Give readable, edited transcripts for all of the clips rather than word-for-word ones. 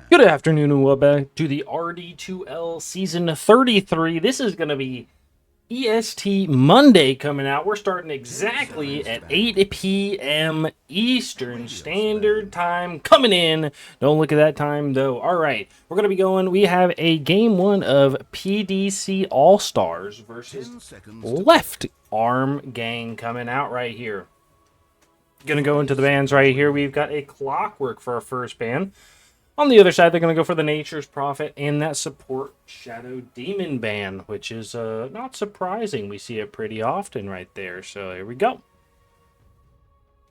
Good afternoon and welcome back to the RD2L Season 33. This is going to be EST Monday coming out. We're starting exactly at 8 p.m. Eastern Standard Time coming in. Don't look at that time though. All right, we're going to be going. We have a game one of PDC All-Stars versus Left Arm Gang coming out right here. Going to go into the bands right here. We've got a Clockwork for our first band. On the other side, they're going to go for the Nature's Prophet and that support Shadow Demon band, which is not surprising. We see it pretty often right there. So here we go.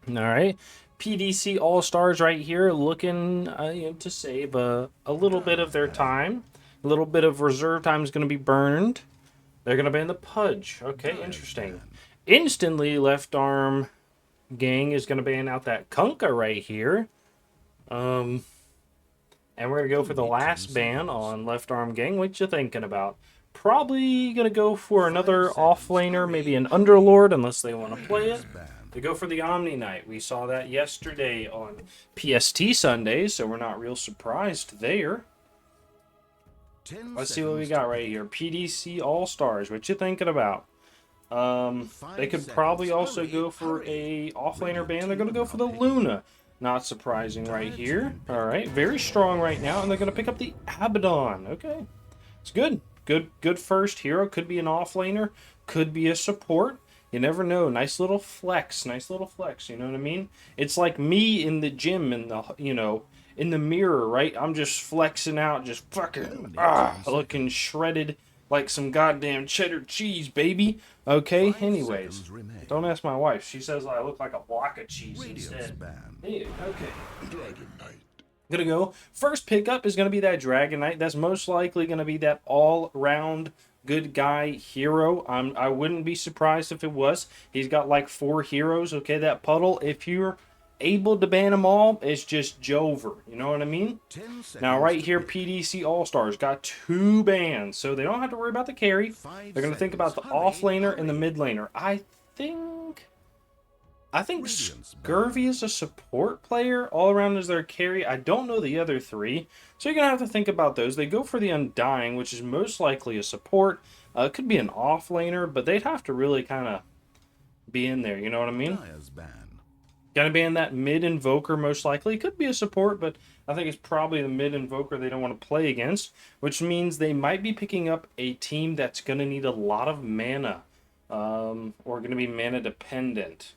All right. PDC All-Stars right here looking to save a little bit of their time. A little bit of reserve time is going to be burned. They're going to ban the Pudge. Okay, interesting. Instantly, Left Arm Gang is going to ban out that Kunkka right here. And we're going to go for the last ban on Left Arm Gang. What you thinking about? Probably going to go for another offlaner, maybe an Underlord, unless they want to play it. They go for the Omni Knight. We saw that yesterday on PST Sundays, so we're not real surprised there. Let's see what we got right here. PDC All-Stars. What you thinking about? They could probably also go for a offlaner ban. They're going to go for the Luna. Not surprising right here. All right, very strong right now, and they're going to pick up the Abaddon. Okay, it's good. Good first hero. Could be an offlaner, could be a support. You never know. Nice little flex. Nice little flex. You know what I mean? It's like me in the gym in the in the mirror, right? I'm just flexing out, just fucking looking shredded like some goddamn cheddar cheese, baby. Okay, anyways, don't ask my wife. She says I look like a block of cheese instead. Hey, okay. Gonna go. First pickup is gonna be that Dragon Knight. That's most likely gonna be that all-round good guy hero. I wouldn't be surprised if it was. He's got like 4 heroes. Okay, that puddle. If you're able to ban them all, it's just Jover. You know what I mean? Now, right here, PDC All-Stars got 2 bans, so they don't have to worry about the carry. They're going to think about the off-laner and the mid-laner. I think Scurvy is a support player. All around is their carry. I don't know the other 3, so you're going to have to think about those. They go for the Undying, which is most likely a support. It could be an off-laner, but they'd have to really kind of be in there. You know what I mean? Gonna ban that mid-invoker most likely. Could be a support, but I think it's probably the mid-invoker they don't want to play against, which means they might be picking up a team that's going to need a lot of mana, or going to be mana dependent.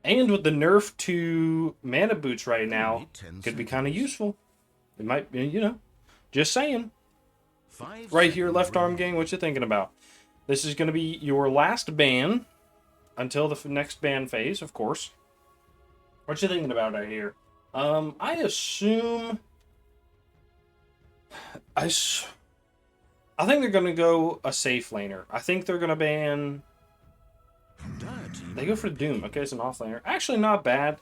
And with the nerf to mana boots right now, could be kind of useful. It might be, just saying. Right here, Left Arm Gang, what you thinking about? This is going to be your last ban until the next ban phase, of course. What you thinking about right here? I assume... I think they're going to go a safe laner. I think they're going to ban... They go for Doom. Okay, it's an offlaner. Actually, not bad.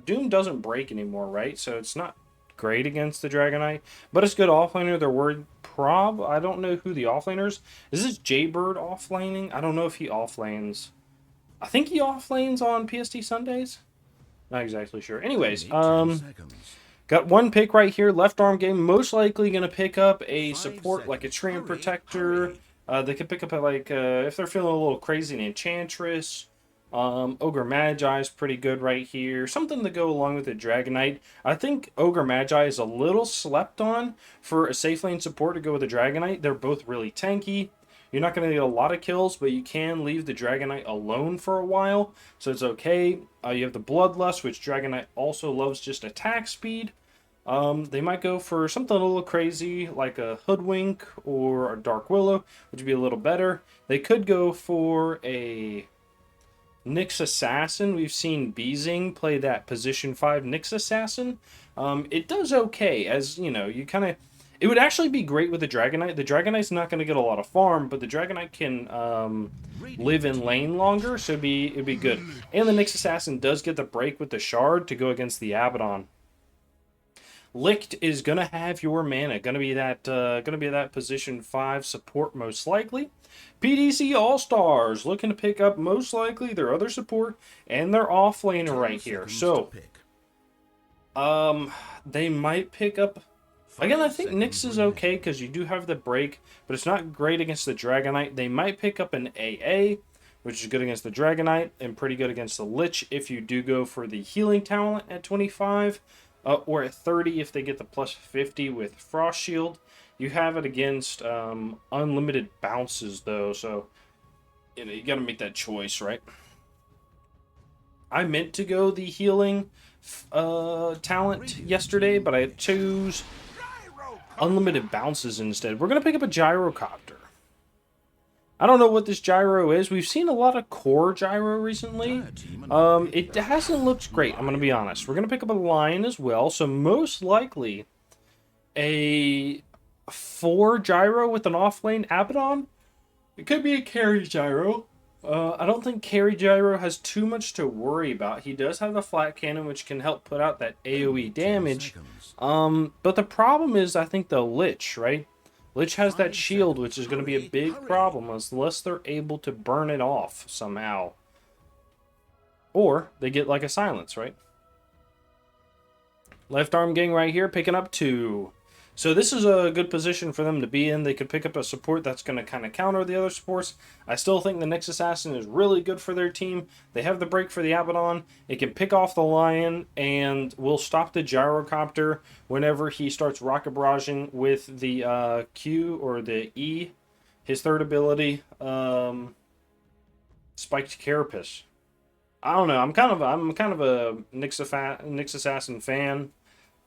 Doom doesn't break anymore, right? So it's not great against the Dragon Knight. But it's good offlaner. They're worried prob. I don't know who the offlaners. Is this Jaybird offlaning? I don't know if he offlanes. I think he offlanes on PST Sundays. Not exactly sure. Anyways, got 1 pick right here. Left Arm Game. Most likely going to pick up a support like a Treant Protector. They could pick up a, like, if they're feeling a little crazy, an Enchantress. Ogre Magi is pretty good right here. Something to go along with the Dragon Knight. I think Ogre Magi is a little slept on for a safe lane support to go with the Dragon Knight. They're both really tanky. You're not going to get a lot of kills, but you can leave the Dragon Knight alone for a while, so it's okay. You have the Bloodlust, which Dragon Knight also loves just attack speed. They might go for something a little crazy, like a Hoodwink or a Dark Willow, which would be a little better. They could go for a Nyx Assassin. We've seen Beezing play that position 5 Nyx Assassin. It does okay, as, you kind of... It would actually be great with the Dragon Knight. The Dragon Knight's not going to get a lot of farm, but the Dragon Knight can live in lane longer, so it'd be good. And the Nyx Assassin does get the break with the Shard to go against the Abaddon. Licht is going to have your mana. Going to be that position 5 support most likely. PDC All-Stars looking to pick up most likely their other support and their offlaner right here. So They might pick up... Again, I think Nyx is okay because you do have the break, but it's not great against the Dragonite. They might pick up an AA, which is good against the Dragonite and pretty good against the Lich if you do go for the healing talent at 25, or at 30 if they get the plus 50 with Frost Shield. You have it against unlimited bounces, though, so you got to make that choice, right? I meant to go the healing talent yesterday, but I chose unlimited bounces instead. We're going to pick up a gyrocopter. I don't know what this gyro is. We've seen a lot of core gyro recently. It hasn't looked great, I'm going to be honest. We're going to pick up a lion as well, so most likely a 4 gyro with an off-lane Abaddon. It could be a carry gyro. I don't think carry gyro has too much to worry about. He does have the flat cannon, which can help put out that AoE damage. But the problem is, I think, the Lich, right? Lich has that shield, which is going to be a big problem unless they're able to burn it off somehow. Or they get like a silence, right? Left arm gang right here, picking up 2. So this is a good position for them to be in. They could pick up a support that's going to kind of counter the other supports. I still think the Nyx Assassin is really good for their team. They have the break for the Abaddon. It can pick off the Lion and will stop the Gyrocopter whenever he starts rocket barraging with the Q or the E. His third ability, Spiked Carapace. I don't know. I'm kind of a Nyx Assassin fan.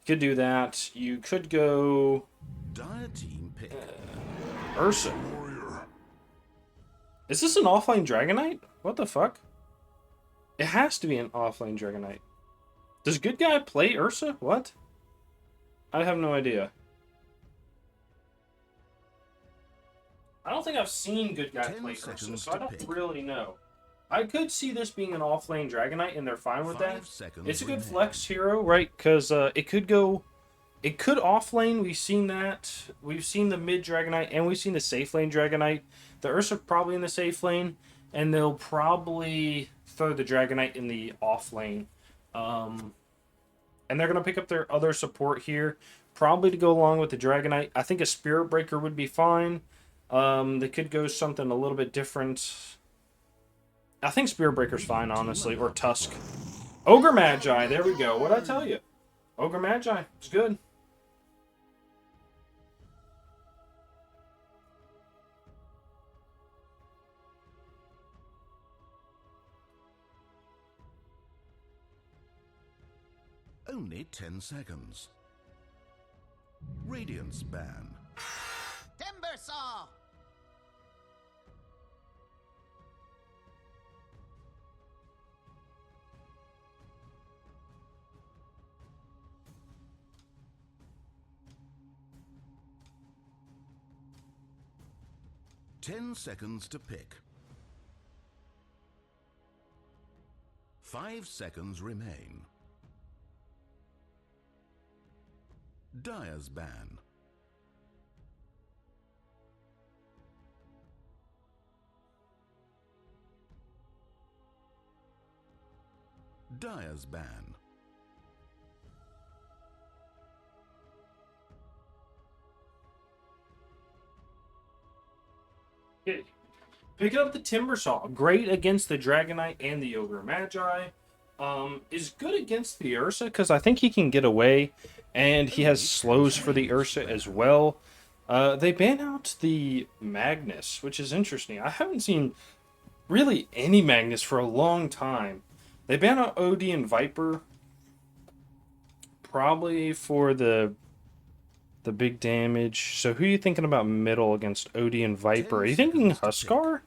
Could do that. You could go Ursa. Is this an offlane Dragonite? What the fuck? It has to be an offlane Dragonite. Does good guy play Ursa? What? I have no idea. I don't think I've seen good guy play Ursa, so I don't really know. I could see this being an off-lane Dragonite, and they're fine with that. It's a good flex hero, right? Because it could go... It could off-lane. We've seen that. We've seen the mid-Dragonite, and we've seen the safe-lane Dragonite. The Ursa probably in the safe lane, and they'll probably throw the Dragonite in the off-lane. And they're going to pick up their other support here, probably to go along with the Dragonite. I think a Spirit Breaker would be fine. They could go something a little bit different... I think Spirit Breaker's fine, honestly, or Tusk. Ogre Magi, there we go. What'd I tell you? Ogre Magi, it's good. Only 10 seconds. Radiance ban. Timber Saw! Ten seconds to pick. 5 seconds remain. Dire's ban. Dire's ban. Picking up the Timber Saw. Great against the Dragonite and the Ogre Magi. Is good against the Ursa because I think he can get away. And he has slows for the Ursa as well. They ban out the Magnus, which is interesting. I haven't seen really any Magnus for a long time. They ban out OD and Viper. Probably for the big damage. So who are you thinking about middle against OD and Viper? Are you thinking Huskar?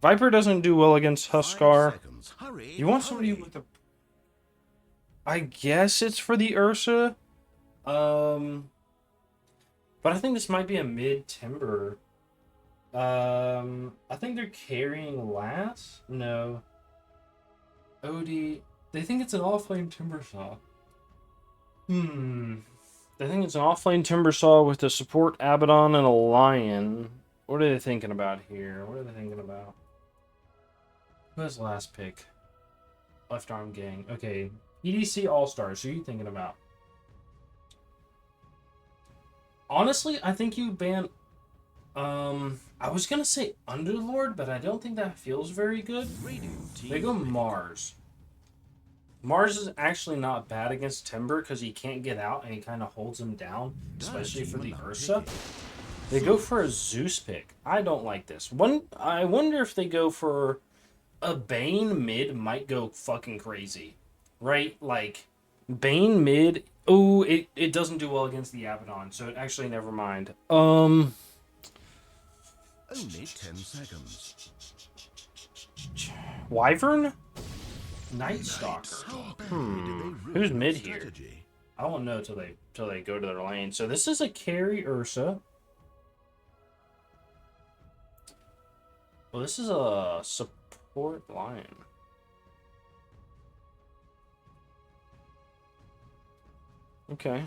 Viper doesn't do well against Huskar. You want somebody with a... I guess it's for the Ursa. But I think this might be a mid-timber. I think they're carrying last? No. OD... They think it's an off-lane Timber Saw. They think it's an off-lane Timber Saw with a support Abaddon and a Lion. What are they thinking about here? What are they thinking about? Who has last pick? Left arm gang. Okay. PDC All-Stars, who are you thinking about? Honestly, I think you ban... I was gonna say Underlord, but I don't think that feels very good. They go Mars. Mars is actually not bad against Timber because he can't get out and he kind of holds him down, especially for the Ursa. They go for a Zeus pick. I don't like this. I wonder if they go for a Bane mid might go fucking crazy. Right? Like, Bane mid... Oh, it doesn't do well against the Abaddon, so actually never mind. Only 10 seconds. Wyvern? Night Stalker. Who's mid here? Strategy? I won't know till they go to their lane. So this is a carry Ursa. Well, this is a support lion. Okay.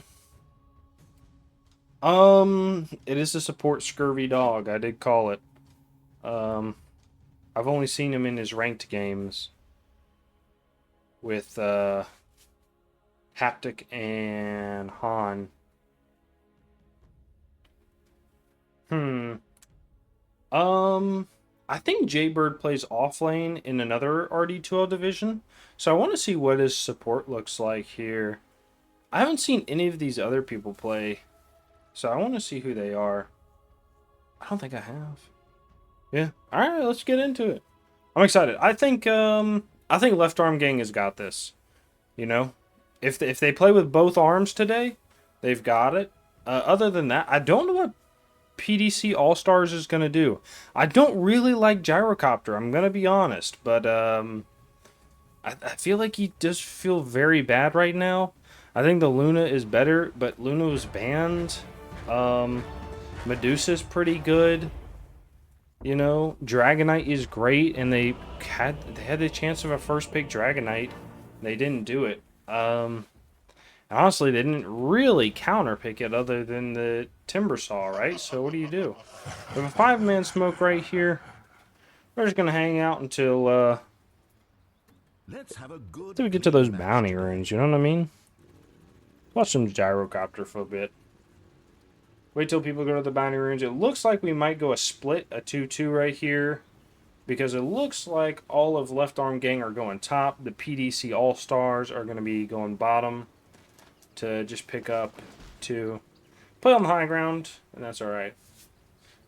It is a support scurvy dog. I did call it. I've only seen him in his ranked games with Haptic and Han. I think Jaybird plays offlane in another RD2L division, so I want to see what his support looks like here. I haven't seen any of these other people play, so I want to see who they are. I don't think I have. Yeah. All right, let's get into it. I'm excited. I think Left Arm Gang has got this. You know, if they play with both arms today, they've got it. Other than that, I don't know what PDC All Stars is gonna do. I don't really like Gyrocopter. I'm gonna be honest, but I feel like he does feel very bad right now. I think the Luna is better, but Luna was banned. Medusa's pretty good. You know, Dragonite is great, and they had the chance of a first pick Dragonite. They didn't do it. Honestly, they didn't really counter pick it other than the Timbersaw, right? So what do you do? We have a 5-man smoke right here. We're just gonna hang out until Let's have a good until we get to those bounty runes. You know what I mean? Watch some Gyrocopter for a bit. Wait till people go to the bounty runes. It looks like we might go a split, a 2-2 right here. Because it looks like all of Left Arm Gang are going top. The PDC All-Stars are going to be going bottom. To just pick up to play on the high ground. And that's alright.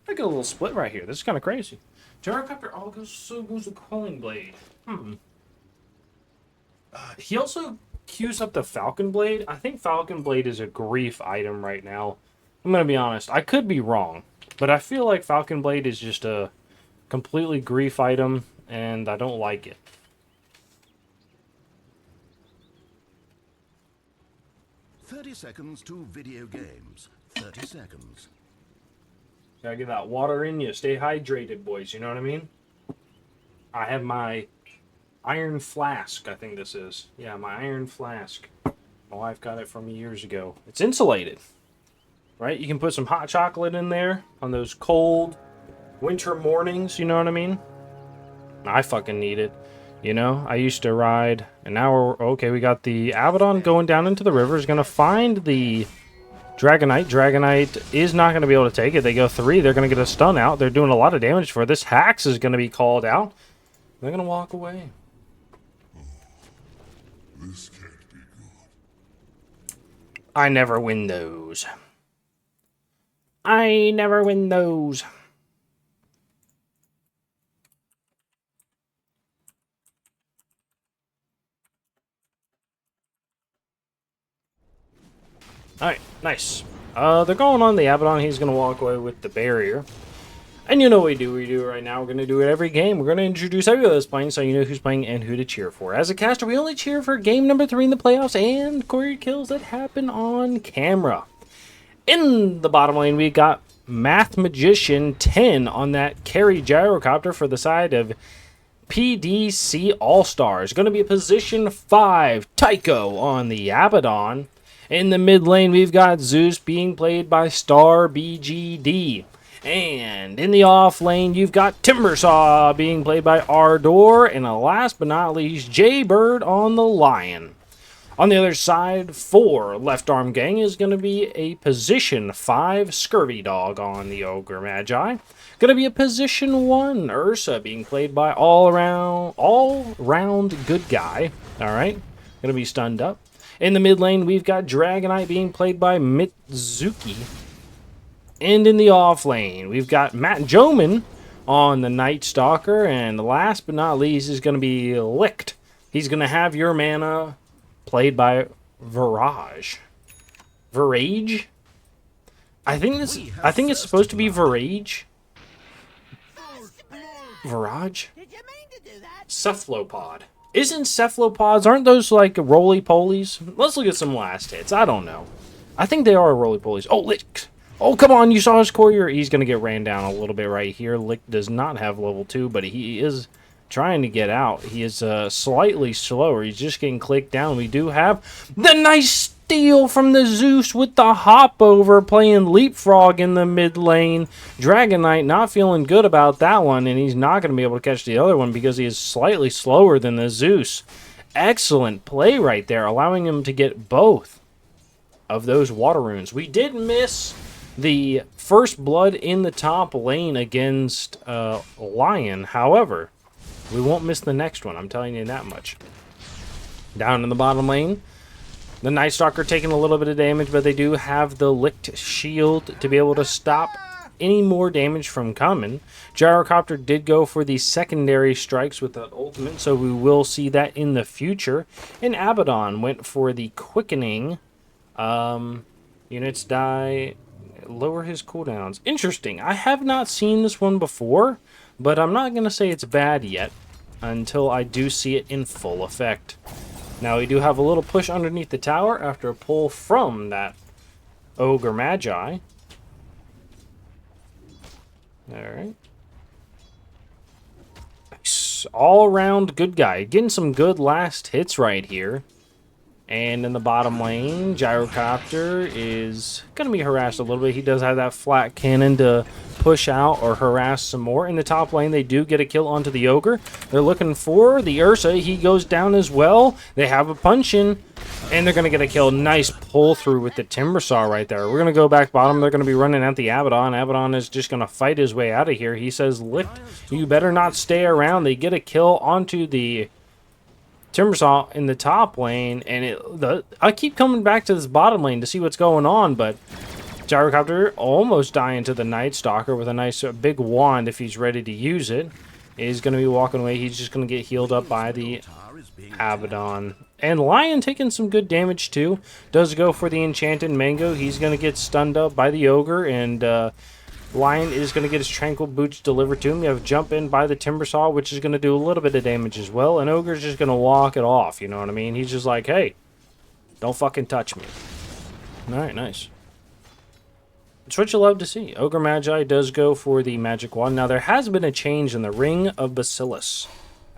I get a little split right here. This is kind of crazy. Gyrocopter also goes to Quelling Blade. He also queues up the Falcon Blade. I think Falcon Blade is a grief item right now. I'm going to be honest. I could be wrong. But I feel like Falcon Blade is just a completely grief item. And I don't like it. "30 seconds to video games. 30 seconds. Gotta get that water in you. Stay hydrated, boys. You know what I mean? I have my iron flask, I think this is. Yeah, my iron flask. My wife got it from me years ago. It's insulated. Right? You can put some hot chocolate in there on those cold winter mornings. You know what I mean? I fucking need it. You know, I used to ride, and now we're... Okay, we got the Abaddon going down into the river. Is going to find the Dragonite. Dragonite is not going to be able to take it. They go 3. They're going to get a stun out. They're doing a lot of damage for this. Hax is going to be called out. They're going to walk away. This can't be good. I never win those. I never win those. Alright, nice. They're going on the Abaddon. He's going to walk away with the barrier. And you know what we do it right now. We're going to do it every game. We're going to introduce everybody that's playing so you know who's playing and who to cheer for. As a caster, we only cheer for game number 3 in the playoffs and courier kills that happen on camera. In the bottom lane, we got Math Magician 10 on that carry Gyrocopter for the side of PDC All-Stars. Going to be a position 5 Tycho on the Abaddon. In the mid lane, we've got Zeus being played by Star BGD. And in the off lane, you've got Timbersaw being played by Ardor. And last but not least, Jaybird on the Lion. On the other side, for Left Arm Gang is going to be a position 5 Scurvy Dog on the Ogre Magi. Going to be a position 1 Ursa being played by all round good guy. All right, going to be stunned up. In the mid lane, we've got Dragonite being played by Mitsuki. And in the off lane, we've got Matt Joman on the Night Stalker, and last but not least is going to be Licked. He's going to have your mana played by Virage. Virage? I think it's supposed to be Virage. Virage? Did you mean to do that? Cephalopod. Isn't cephalopods, aren't those like roly-polies? Let's look at some last hits. I don't know. I think they are roly-polies. Oh, Lick. Oh, come on, you saw his courier. He's going to get ran down a little bit right here. Lick does not have level 2, but he is trying to get out. He is slightly slower. He's just getting clicked down. We do have the nice steal from the Zeus with the hop over, playing leapfrog in the mid lane. Dragonite not feeling good about that one, and he's not going to be able to catch the other one because he is slightly slower than the Zeus. Excellent play right there, allowing him to get both of those water runes. We did miss the first blood in the top lane against Lion. However, we won't miss the next one, I'm telling you that much. Down in the bottom lane, the Night Stalker taking a little bit of damage, but they do have the Licked Shield to be able to stop any more damage from coming. Gyrocopter did go for the secondary strikes with the ultimate, so we will see that in the future. And Abaddon went for the quickening. Units die, lower his cooldowns. Interesting. I have not seen this one before, but I'm not going to say it's bad yet until I do see it in full effect. Now, we do have a little push underneath the tower after a pull from that Ogre Magi. Alright. Nice. All-around good guy. Getting some good last hits right here. And in the bottom lane, Gyrocopter is going to be harassed a little bit. He does have that flat cannon to push out or harass some more. In the top lane, they do get a kill onto the Ogre. They're looking for the Ursa. He goes down as well. They have a punch in, and they're going to get a kill. Nice pull through with the Timbersaw right there. We're going to go back bottom. They're going to be running at the Abaddon. Abaddon is just going to fight his way out of here. He says, Licked, you better not stay around. They get a kill onto the Timbersaw in the top lane, and I keep coming back to this bottom lane to see what's going on, but Gyrocopter almost dying to the Night Stalker with a nice big wand if he's ready to use it. He's going to be walking away. He's just going to get healed up by the Abaddon. And Lion taking some good damage too. Does go for the Enchanted Mango. He's going to get stunned up by the Ogre, and Lion is going to get his Tranquil Boots delivered to him. You have Jump In by the Timbersaw, which is going to do a little bit of damage as well. And Ogre's just going to walk it off, you know what I mean? He's just like, hey, don't fucking touch me. Alright, nice. It's what you love to see. Ogre Magi does go for the Magic Wand. Now, there has been a change in the Ring of Bacillus.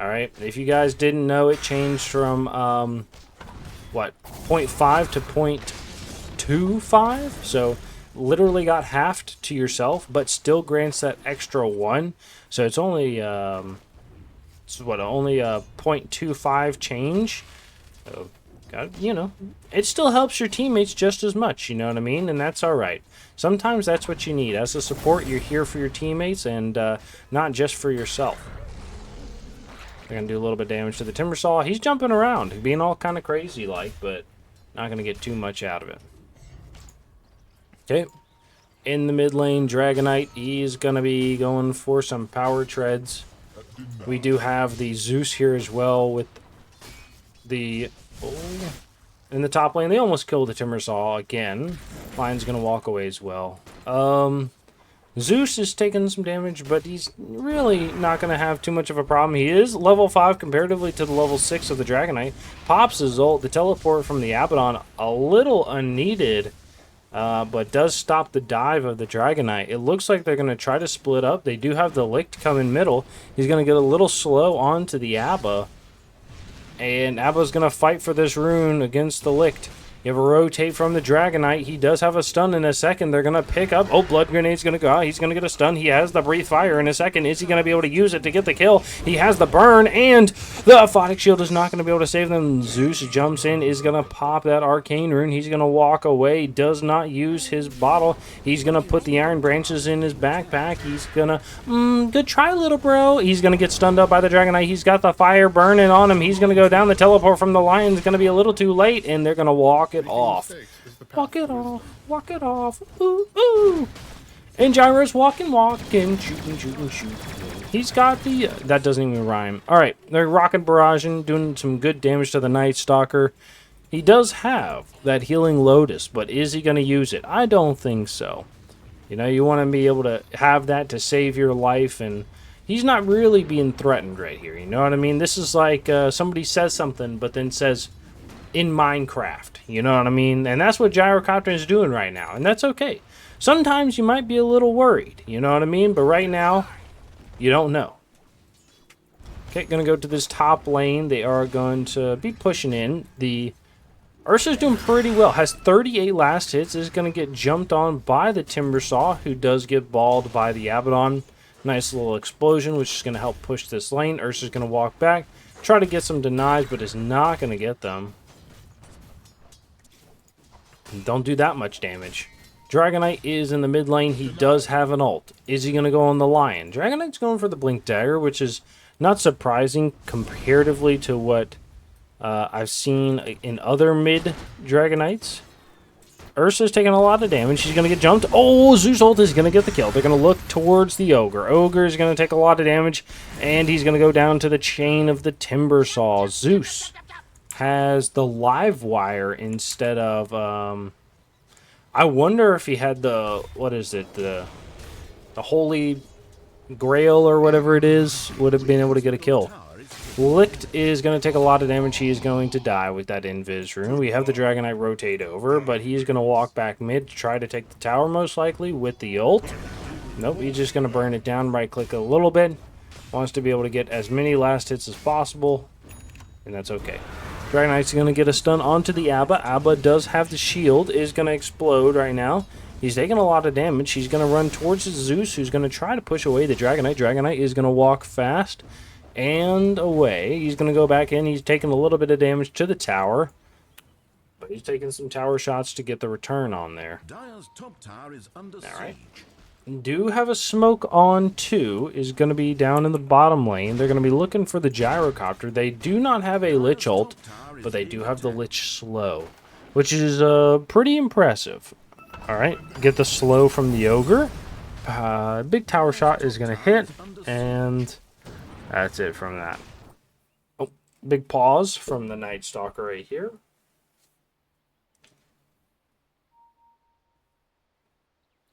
Alright, if you guys didn't know, it changed from, 0.5 to 0.25? So literally got halved to yourself, but still grants that extra 1. So it's only only a 0.25 change. So, it still helps your teammates just as much, you know what I mean? And that's all right. Sometimes that's what you need. As a support, you're here for your teammates and not just for yourself. They're going to do a little bit of damage to the Timbersaw. He's jumping around, being all kind of crazy like, but not going to get too much out of it. Okay, in the mid lane, Dragonite, he's going to be going for some power treads. We do have the Zeus here as well with the... in the top lane, they almost killed the Timbersaw again. Lion's going to walk away as well. Zeus is taking some damage, but he's really not going to have too much of a problem. He is level 5 comparatively to the level 6 of the Dragonite. Pops his ult, the teleport from the Abaddon, a little unneeded. But does stop the dive of the Dragonite. It looks like they're going to try to split up. They do have the Licked come in middle. He's going to get a little slow onto the Abba. And Abba's going to fight for this rune against the Licked. You have a rotate from the Dragonite. He does have a stun in a second. They're going to pick up. Oh, Blood Grenade's going to go out. He's going to get a stun. He has the Breathe Fire in a second. Is he going to be able to use it to get the kill? He has the burn, and the Aphotic Shield is not going to be able to save them. Zeus jumps in, is going to pop that Arcane Rune. He's going to walk away. Does not use his bottle. He's going to put the Iron Branches in his backpack. He's going to, good try, little bro. He's going to get stunned up by the Dragonite. He's got the fire burning on him. He's going to go down. The teleport from the Lion's going to be a little too late, and they're going to walk it off. Walk it off. Walk it off. Ooh, ooh. And Gyro's walking, shooting. He's got the... that doesn't even rhyme. Alright, they're rocking barraging, doing some good damage to the Night Stalker. He does have that Healing Lotus, but is he going to use it? I don't think so. You know, you want to be able to have that to save your life, and he's not really being threatened right here. You know what I mean? This is like somebody says something, but then says... in Minecraft, you know what I mean? And that's what Gyrocopter is doing right now, and that's okay. Sometimes you might be a little worried, you know what I mean? But right now, you don't know. Okay, gonna go to this top lane. They are going to be pushing in. The Ursa's doing pretty well. Has 38 last hits. Is gonna get jumped on by the Timbersaw, who does get balled by the Abaddon. Nice little explosion, which is gonna help push this lane. Ursa's gonna walk back, try to get some denies, but is not gonna get them. Don't do that much damage. Dragonite is in the mid lane. He does have an ult. Is he going to go on the Lion? Dragonite's going for the Blink Dagger, which is not surprising comparatively to what I've seen in other mid Dragonites. Ursa's taking a lot of damage. She's going to get jumped. Oh, Zeus ult is going to get the kill. They're going to look towards the Ogre. Ogre is going to take a lot of damage, and he's going to go down to the chain of the Timbersaw. Zeus has the live wire instead of I wonder if he had the, what is it, the Holy Grail or whatever it is, would have been able to get a kill. Licht is going to take a lot of damage. He is going to die with that Invis rune. We have the Dragonite rotate over, but he's going to walk back mid to try to take the tower most likely with the ult. Nope, he's just going to burn it down, right click a little bit. Wants to be able to get as many last hits as possible, and that's okay. Dragonite's going to get a stun onto the Abba. Abba does have the shield, is going to explode right now. He's taking a lot of damage. He's going to run towards Zeus, who's going to try to push away the Dragonite. Dragonite is going to walk fast and away. He's going to go back in. He's taking a little bit of damage to the tower, but he's taking some tower shots to get the return on there. Dire's top tower is under Alright. siege. Do have a smoke on too, is going to be down in the bottom lane. They're going to be looking for the Gyrocopter. They do not have a Lich ult, but they do have the Lich slow, which is pretty impressive. Alright, get the slow from the Ogre. Big tower shot is going to hit, and that's it from that. Oh, big pause from the Night Stalker right here.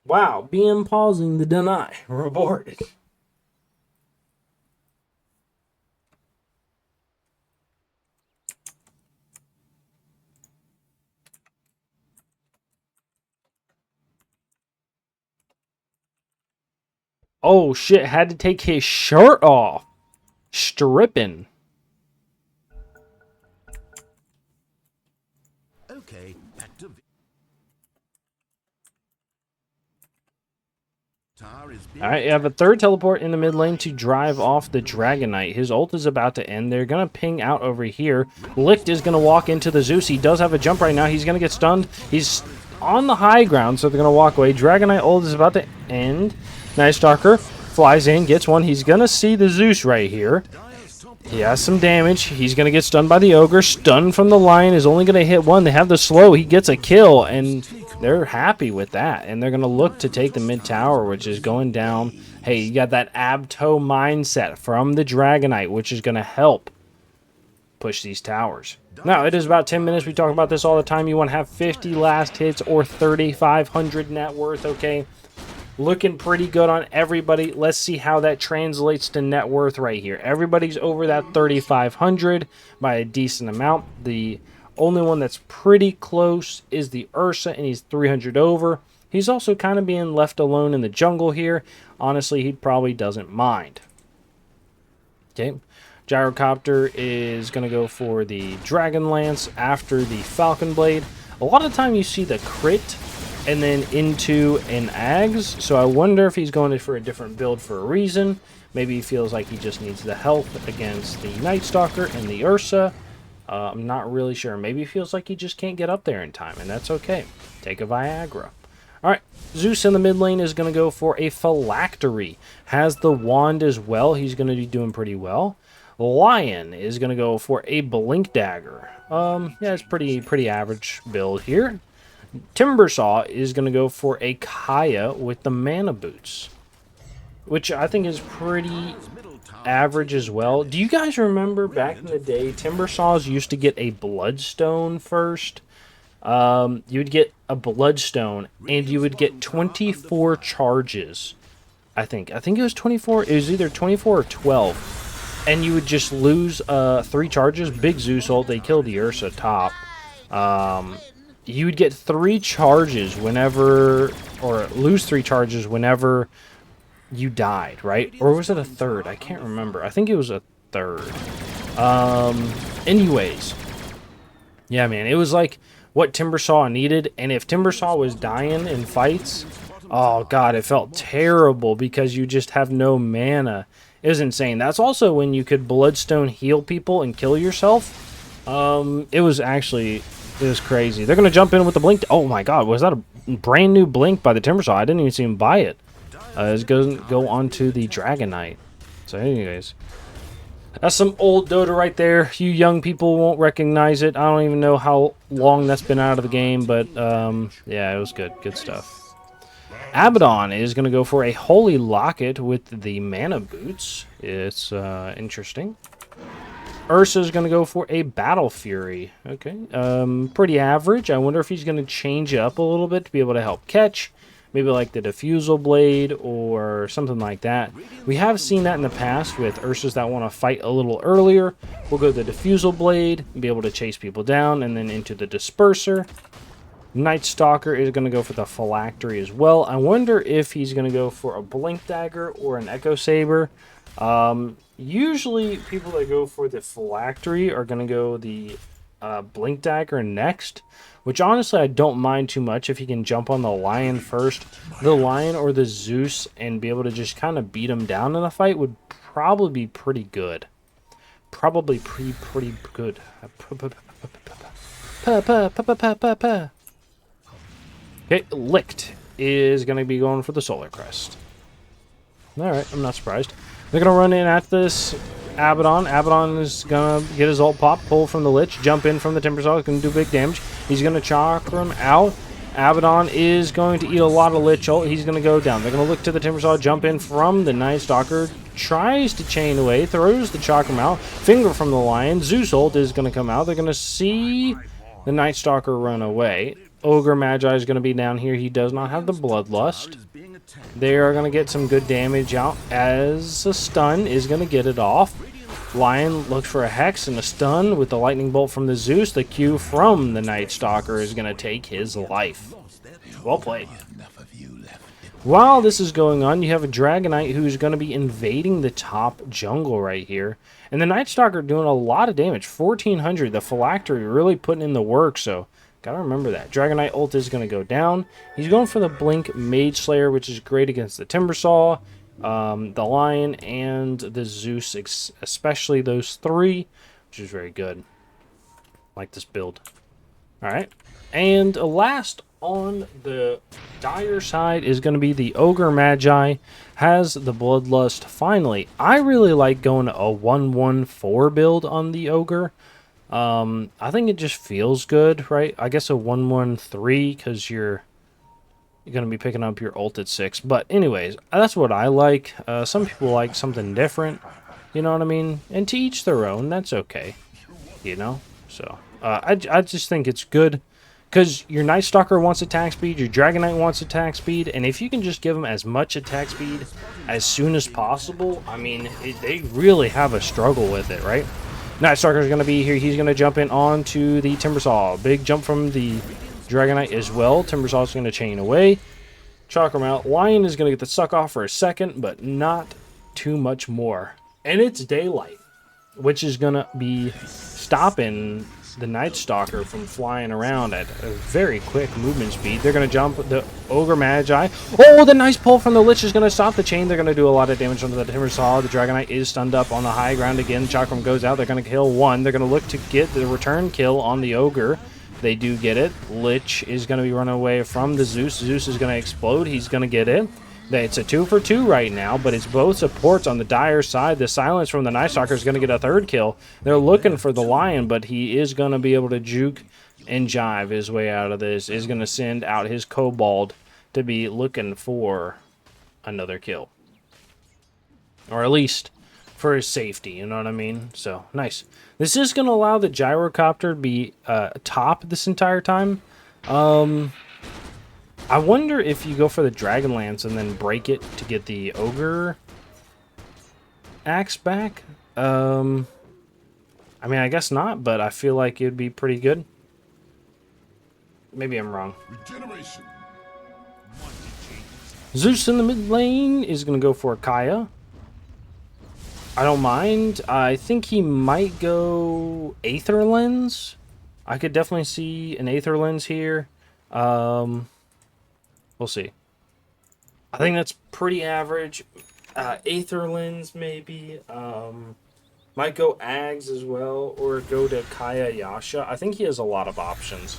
Wow, BM pausing the deny. Reported. Oh shit, had to take his shirt off. Stripping. Okay, back to Alright, you have a third teleport in the mid lane to drive off the Dragonite. His ult is about to end. They're going to ping out over here. Licht is going to walk into the Zeus. He does have a jump right now. He's going to get stunned. He's on the high ground, so they're going to walk away. Dragonite ult is about to end. Night Stalker flies in, gets one. He's going to see the Zeus right here. He has some damage. He's going to get stunned by the Ogre. Stun from the Lion is only going to hit one. They have the slow. He gets a kill, and they're happy with that. And they're going to look to take the mid tower, which is going down. Hey, you got that Abto mindset from the Dragonite, which is going to help push these towers. Now, it is about 10 minutes. We talk about this all the time. You want to have 50 last hits or 3,500 net worth, okay? Looking pretty good on everybody. Let's see how that translates to net worth right here. Everybody's over that 3,500 by a decent amount. The only one that's pretty close is the Ursa, and he's 300 over. He's also kind of being left alone in the jungle here. Honestly, he probably doesn't mind. Okay. Gyrocopter is going to go for the Dragon Lance after the Falcon Blade. A lot of the time you see the crit and then into an Ags, so I wonder if he's going for a different build for a reason. Maybe he feels like he just needs the help against the Night Stalker and the Ursa. I'm not really sure. Maybe he feels like he just can't get up there in time, and that's okay. Take a Viagra. Alright, Zeus in the mid lane is going to go for a Phylactery. Has the wand as well. He's going to be doing pretty well. Lion is going to go for a Blink Dagger. Yeah, it's pretty average build here. Timbersaw is going to go for a Kaya with the Mana Boots, which I think is pretty average as well. Do you guys remember back in the day, Timbersaws used to get a Bloodstone first? You would get a Bloodstone, and you would get 24 charges. I think it was 24. It was either 24 or 12. And you would just lose 3 charges. Big Zeus ult, they killed the Ursa top. You would get 3 charges whenever, or lose 3 charges whenever you died, right? Or was it a third? I can't remember. I think it was a third. Anyways. Yeah, man, it was like what Timbersaw needed, and if Timbersaw was dying in fights, oh god, it felt terrible because you just have no mana. It was insane. That's also when you could Bloodstone heal people and kill yourself. It was crazy. They're going to jump in with the Blink. Oh my god, was that a brand new Blink by the Timbersaw? I didn't even see him buy it. It's going to go on to the Dragon Knight. So anyways, that's some old Dota right there. You young people won't recognize it. I don't even know how long that's been out of the game, but yeah, it was good. Good stuff. Abaddon is going to go for a Holy Locket with the Mana Boots. It's interesting. Ursa is going to go for a Battle Fury. Okay, pretty average. I wonder if he's going to change it up a little bit to be able to help catch. Maybe like the Diffusal Blade or something like that. We have seen that in the past with Ursas that want to fight a little earlier. We'll go the Diffusal Blade and be able to chase people down, and then into the Disperser. Night Stalker is going to go for the Phylactery as well. I wonder if he's going to go for a Blink Dagger or an Echo Saber. Usually people that go for the Phylactery are going to go the Blink Dagger next, which honestly I don't mind too much if he can jump on the Lion first. The Lion or the Zeus and be able to just kind of beat him down in a fight would probably be pretty good. Probably pretty good. Okay, Licht is going to be going for the Solar Crest. Alright, I'm not surprised. They're going to run in at this Abaddon. Abaddon is going to get his ult pop, pull from the Lich, jump in from the Timbersaw. He's going to do big damage. He's going to chakra him out. Abaddon is going to eat a lot of Lich ult. He's going to go down. They're going to look to the Timbersaw, jump in from the Night Stalker, tries to chain away, throws the chakram out, finger from the Lion. Zeus ult is going to come out. They're going to see the Night Stalker run away. Ogre Magi is going to be down here. He does not have the Bloodlust. They are going to get some good damage out as a stun is going to get it off. Lion looks for a Hex and a stun with the Lightning Bolt from the Zeus. The Q from the Night Stalker is going to take his life. Well played. While this is going on, you have a Dragon Knight who's going to be invading the top jungle right here. And the Night Stalker doing a lot of damage. 1400. The Phylactery really putting in the work, so gotta remember that. Dragon Knight ult is going to go down. He's going for the Blink Mage Slayer, which is great against the Timbersaw, the Lion, and the Zeus, especially those 3, which is very good. Like this build. Alright. And last on the dire side is going to be the Ogre Magi. Has the Bloodlust finally. I really like going a 1-1-4 build on the Ogre. I think it just feels good, right? I guess a 1-1-3 because you're going to be picking up your ult at 6. But anyways, that's what I like. Some people like something different, you know what I mean? And to each their own, that's okay, you know? So, I just think it's good because your Night Stalker wants attack speed, your Dragon Knight wants attack speed, and if you can just give them as much attack speed as soon as possible, I mean, they really have a struggle with it, right? Night Stalker is going to be here. He's going to jump in onto the Timbersaw. Big jump from the Dragon Knight as well. Timbersaw is going to chain away. Chakram out. Lion is going to get the suck off for a second, but not too much more. And it's daylight, which is going to be stopping the Night Stalker from flying around at a very quick movement speed. They're going to jump the Ogre Magi. Oh, the nice pull from the Lich is going to stop the chain. They're going to do a lot of damage onto the Timber Saw. The Dragonite is stunned up on the high ground again. Chakram goes out. They're going to kill one. They're going to look to get the return kill on the Ogre. They do get it. Lich is going to be running away from the Zeus. Zeus is going to explode. He's going to get it. It's a 2 for 2 right now, but it's both supports on the Dire side. The silence from the Night Stalker is going to get a third kill. They're looking for the Lion, but he is going to be able to juke and jive his way out of this. Is going to send out his Kobold to be looking for another kill. Or at least for his safety, you know what I mean? So, nice. This is going to allow the Gyrocopter to be top this entire time. I wonder if you go for the Dragonlance and then break it to get the Ogre axe back. I mean, I guess not, but I feel like it'd be pretty good. Maybe I'm wrong. Regeneration. Zeus in the mid lane is going to go for Kaya. I don't mind. I think he might go Aether Lens. I could definitely see an Aether Lens here. We'll see. I think that's pretty average. Aether Lens, maybe. Might go Ags as well, or go to Kaya Yasha. I think he has a lot of options.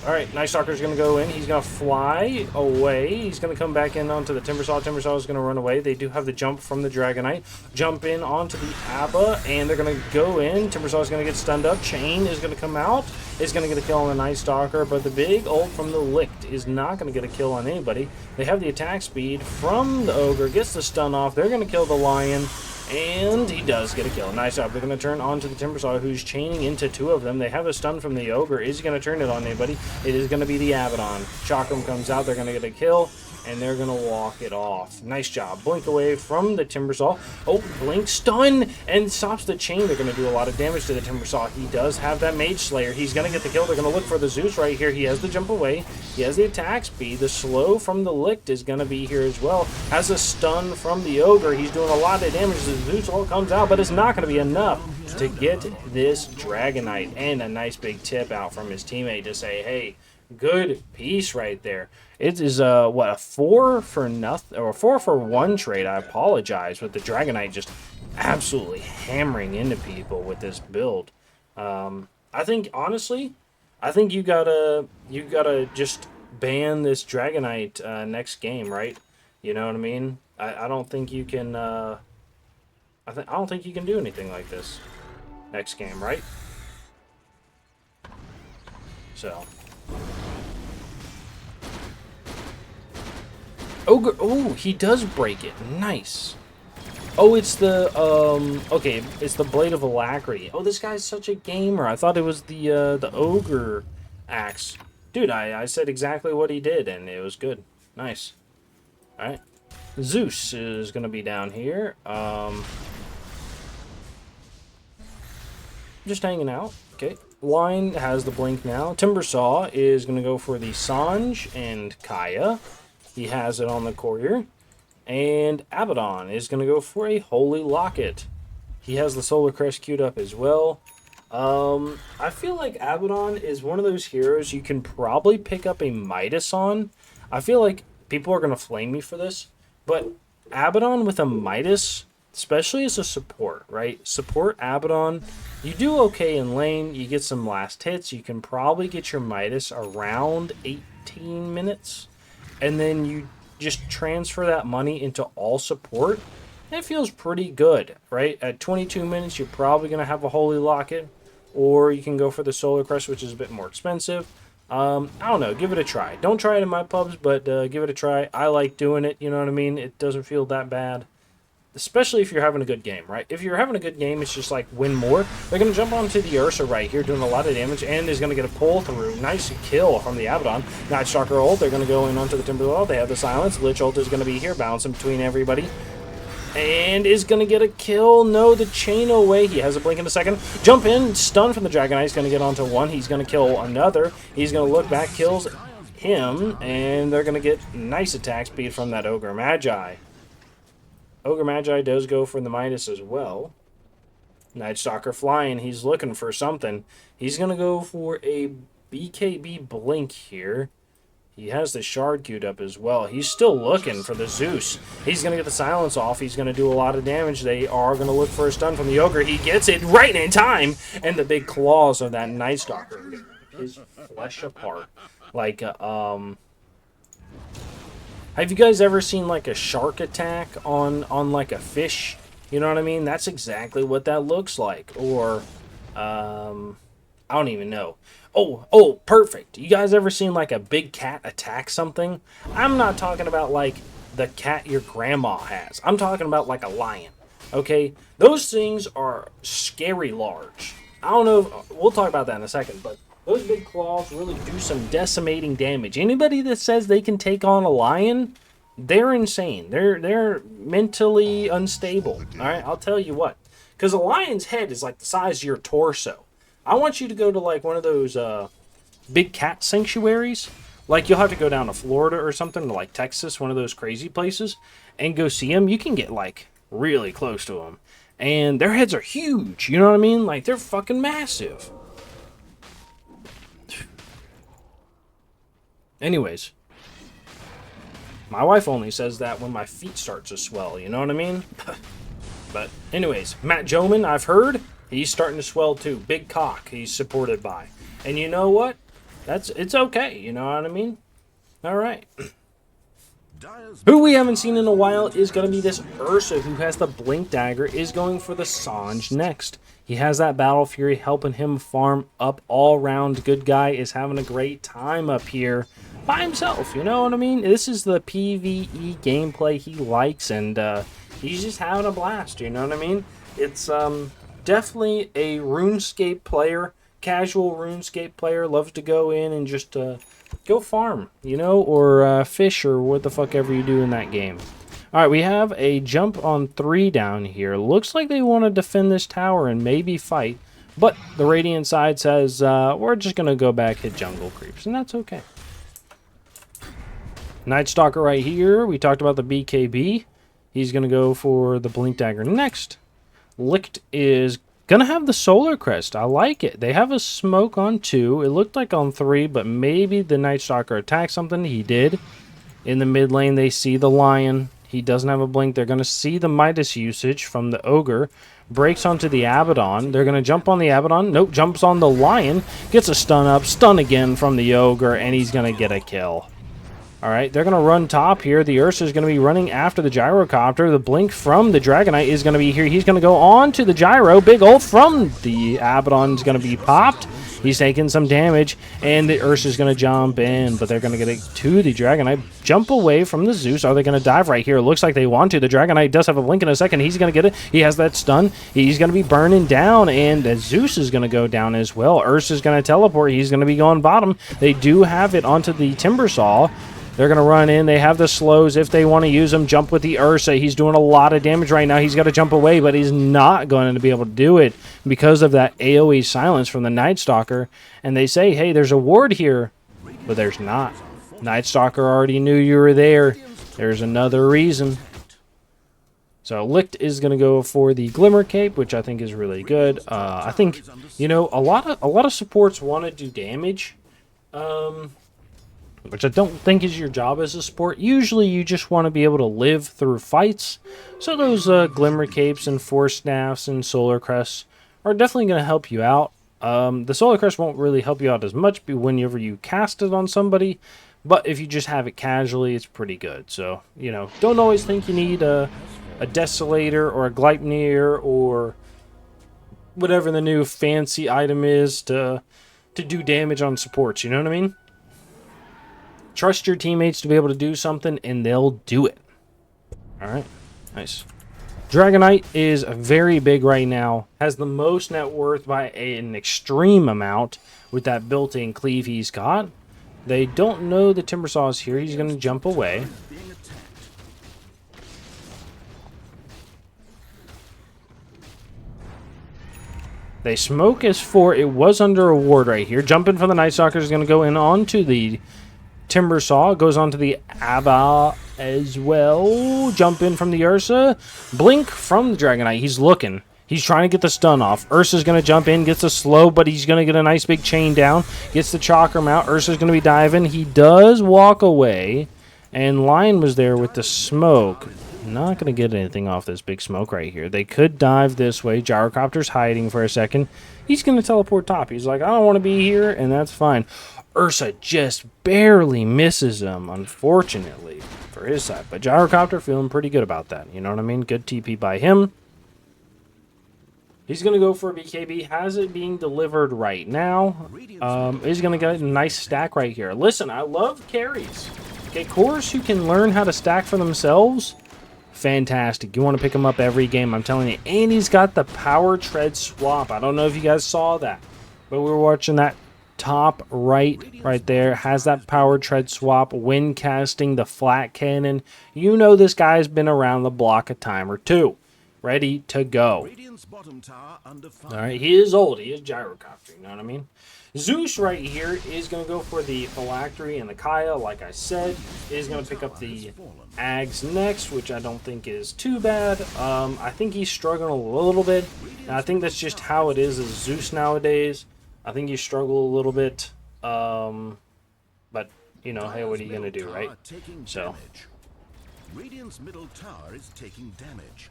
Alright, Night Stalker's going to go in. He's going to fly away. He's going to come back in onto the Timbersaw. Timbersaw is going to run away. They do have the jump from the Dragonite. Jump in onto the Abba, and they're going to go in. Timbersaw is going to get stunned up. Chain is going to come out. Is going to get a kill on the Night Stalker, but the big ult from the Licht is not going to get a kill on anybody. They have the attack speed from the Ogre. Gets the stun off. They're going to kill the Lion. And he does get a kill. Nice job. They're going to turn onto the Timbersaw, who's chaining into two of them. They have a stun from the Ogre. Is he going to turn it on anybody? It is going to be the Abaddon. Chakram comes out. They're going to get a kill, and they're going to walk it off. Nice job. Blink away from the Timbersaw. Oh, Blink stun and stops the chain. They're going to do a lot of damage to the Timbersaw. He does have that Mage Slayer. He's going to get the kill. They're going to look for the Zeus right here. He has the jump away. He has the attack speed. The slow from the Licht is going to be here as well. Has a stun from the Ogre. He's doing a lot of damage. The Zeus all comes out, but it's not going to be enough to get this Dragonite. And a nice big tip out from his teammate to say, hey, good piece right there. It is what, a 4 for nothing, or a 4 for 1 trade. I apologize, with the Dragonite just absolutely hammering into people with this build. I think honestly, I think you gotta just ban this Dragonite next game, right? You know what I mean? I don't think you can. I don't think you can do anything like this next game, right? So. Ogre, oh, he does break it. Nice. Oh, it's the, okay, it's the Blade of Alacrity. Oh, this guy's such a gamer. I thought it was the Ogre axe. Dude, I said exactly what he did, and it was good. Nice. Alright. Zeus is going to be down here. Just hanging out. Okay. Line has the blink now. Timbersaw is going to go for the Sanj and Kaya. He has it on the courier. And Abaddon is going to go for a Holy Locket. He has the Solar Crest queued up as well. I feel like Abaddon is one of those heroes you can probably pick up a Midas on. I feel like people are going to flame me for this. But Abaddon with a Midas, especially as a support, right? Support Abaddon. You do okay in lane. You get some last hits. You can probably get your Midas around 18 minutes. And then you just transfer that money into all support. It feels pretty good, right? At 22 minutes, you're probably going to have a Holy Locket. Or you can go for the Solar Crest, which is a bit more expensive. I don't know. Give it a try. Don't try it in my pubs, but give it a try. I like doing it. You know what I mean? It doesn't feel that bad. Especially if you're having a good game, right? If you're having a good game, it's just like win more. They're going to jump onto the Ursa right here, doing a lot of damage, and is going to get a pull through. Nice kill from the Abaddon. Night Stalker ult. They're going to go in onto the Timbersaw. They have the silence. Lich ult is going to be here, bouncing between everybody. And is going to get a kill. No, the chain away. He has a blink in a second. Jump in. Stun from the Dragonite. He's going to get onto one. He's going to kill another. He's going to look back, kills him, and they're going to get nice attack speed from that Ogre Magi. Ogre Magi does go for the Midas as well. Night Stalker flying. He's looking for something. He's going to go for a BKB blink here. He has the shard queued up as well. He's still looking for the Zeus. He's going to get the silence off. He's going to do a lot of damage. They are going to look for a stun from the Ogre. He gets it right in time. And the big claws of that Night Stalker rip his flesh apart. Like, have you guys ever seen like a shark attack on like a fish? You know what I mean? That's exactly what that looks like. Or, I don't even know. Oh, perfect. You guys ever seen like a big cat attack something? I'm not talking about like the cat your grandma has. I'm talking about like a lion. Okay? Those things are scary large. I don't know. We'll talk about that in a second, but those big claws really do some decimating damage. Anybody that says they can take on a lion, they're insane. They're mentally unstable. All right? I'll tell you what. Because a lion's head is like the size of your torso. I want you to go to like one of those big cat sanctuaries. Like you'll have to go down to Florida or something, to like Texas, one of those crazy places, and go see them. You can get like really close to them. And their heads are huge. You know what I mean? Like they're fucking massive. Anyways. My wife only says that when my feet start to swell. You know what I mean? But anyways, Matt Joman, I've heard. He's starting to swell too. Big cock he's supported by. And you know what? It's okay. You know what I mean? All right. Who we haven't seen in a while is going to be this Ursa, who has the Blink Dagger, is going for the Sange next. He has that Battle Fury helping him farm up all round. Good guy is having a great time up here by himself. You know what I mean? This is the PvE gameplay he likes, and he's just having a blast. You know what I mean? It's definitely a RuneScape player, casual RuneScape player, loves to go in and just go farm, you know, or fish, or what the fuck ever you do in that game. All right, we have a jump on 3 down here. Looks like they want to defend this tower and maybe fight, but the Radiant side says we're just going to go back, hit jungle creeps, and that's okay. Night Stalker right here. We talked about the BKB. He's going to go for the Blink Dagger next. Licht is going to have the Solar Crest. I like it. They have a smoke on 2. It looked like on 3, but maybe the Night Stalker attacked something. He did. In the mid lane, they see the Lion. He doesn't have a blink. They're going to see the Midas usage from the Ogre. Breaks onto the Abaddon. They're going to jump on the Abaddon. Nope, jumps on the Lion. Gets a stun up. Stun again from the Ogre, and he's going to get a kill. Alright, they're going to run top here. The Ursa is going to be running after the Gyrocopter. The blink from the Dragonite is going to be here. He's going to go on to the Gyro. Big ult from the Abaddon is going to be popped. He's taking some damage, and the Ursa is going to jump in, but they're going to get it to the Dragonite. Jump away from the Zeus. Are they going to dive right here? It looks like they want to. The Dragonite does have a blink in a second. He's going to get it. He has that stun. He's going to be burning down, and the Zeus is going to go down as well. Ursa is going to teleport. He's going to be going bottom. They do have it onto the Timbersaw. They're going to run in. They have the slows if they want to use them. Jump with the Ursa. He's doing a lot of damage right now. He's got to jump away, but he's not going to be able to do it because of that AoE silence from the Night Stalker. And they say, hey, there's a ward here, but there's not. Night Stalker already knew you were there. There's another reason. So Licht is going to go for the Glimmer Cape, which I think is really good. I think, you know, a lot of supports want to do damage. Which I don't think is your job as a support. Usually you just want to be able to live through fights. So those Glimmer Capes and Force Staffs and Solar Crests are definitely going to help you out. The Solar Crest won't really help you out as much whenever you cast it on somebody. But if you just have it casually, it's pretty good. So, you know, don't always think you need a Desolator or a Gleipnir or whatever the new fancy item is to do damage on supports. You know what I mean? Trust your teammates to be able to do something, and they'll do it. All right. Nice. Dragonite is very big right now. Has the most net worth by an extreme amount with that built-in cleave he's got. They don't know the Timbersaw is here. He's going to jump away. They smoke as 4. It was under a ward right here. Jumping from the Night Stalker is going to go in onto the Timbersaw. Goes on to the Abba as well. Jump in from the Ursa. Blink from the Dragonite. He's looking. He's trying to get the stun off. Ursa's going to jump in, gets a slow, but he's going to get a nice big chain down. Gets the chakram out. Ursa's going to be diving. He does walk away. And Lion was there with the smoke. Not going to get anything off this big smoke right here. They could dive this way. Gyrocopter's hiding for a second. He's going to teleport top. He's like, I don't want to be here, and that's fine. Ursa just barely misses him, unfortunately, for his side. But Gyrocopter feeling pretty good about that. You know what I mean? Good TP by him. He's going to go for a BKB. Has it being delivered right now. He's going to get a nice stack right here. Listen, I love carries. Okay, cores who can learn how to stack for themselves, fantastic. You want to pick him up every game, I'm telling you. And he's got the power tread swap. I don't know if you guys saw that, but we were watching that top right there. Has that power tread swap when casting the flat cannon. You know this guy's been around the block a time or two. Ready to go. Alright, he is old. He is Gyrocopter, you know what I mean? Zeus right here is going to go for the Phylactery and the Kaya, like I said. Is going to pick up the Ags next, which I don't think is too bad. I think he's struggling a little bit. And I think that's just how it is as Zeus nowadays. I think you struggle a little bit. But, you know, hey, what are you going to do, right? So. Radiant's middle tower is taking damage.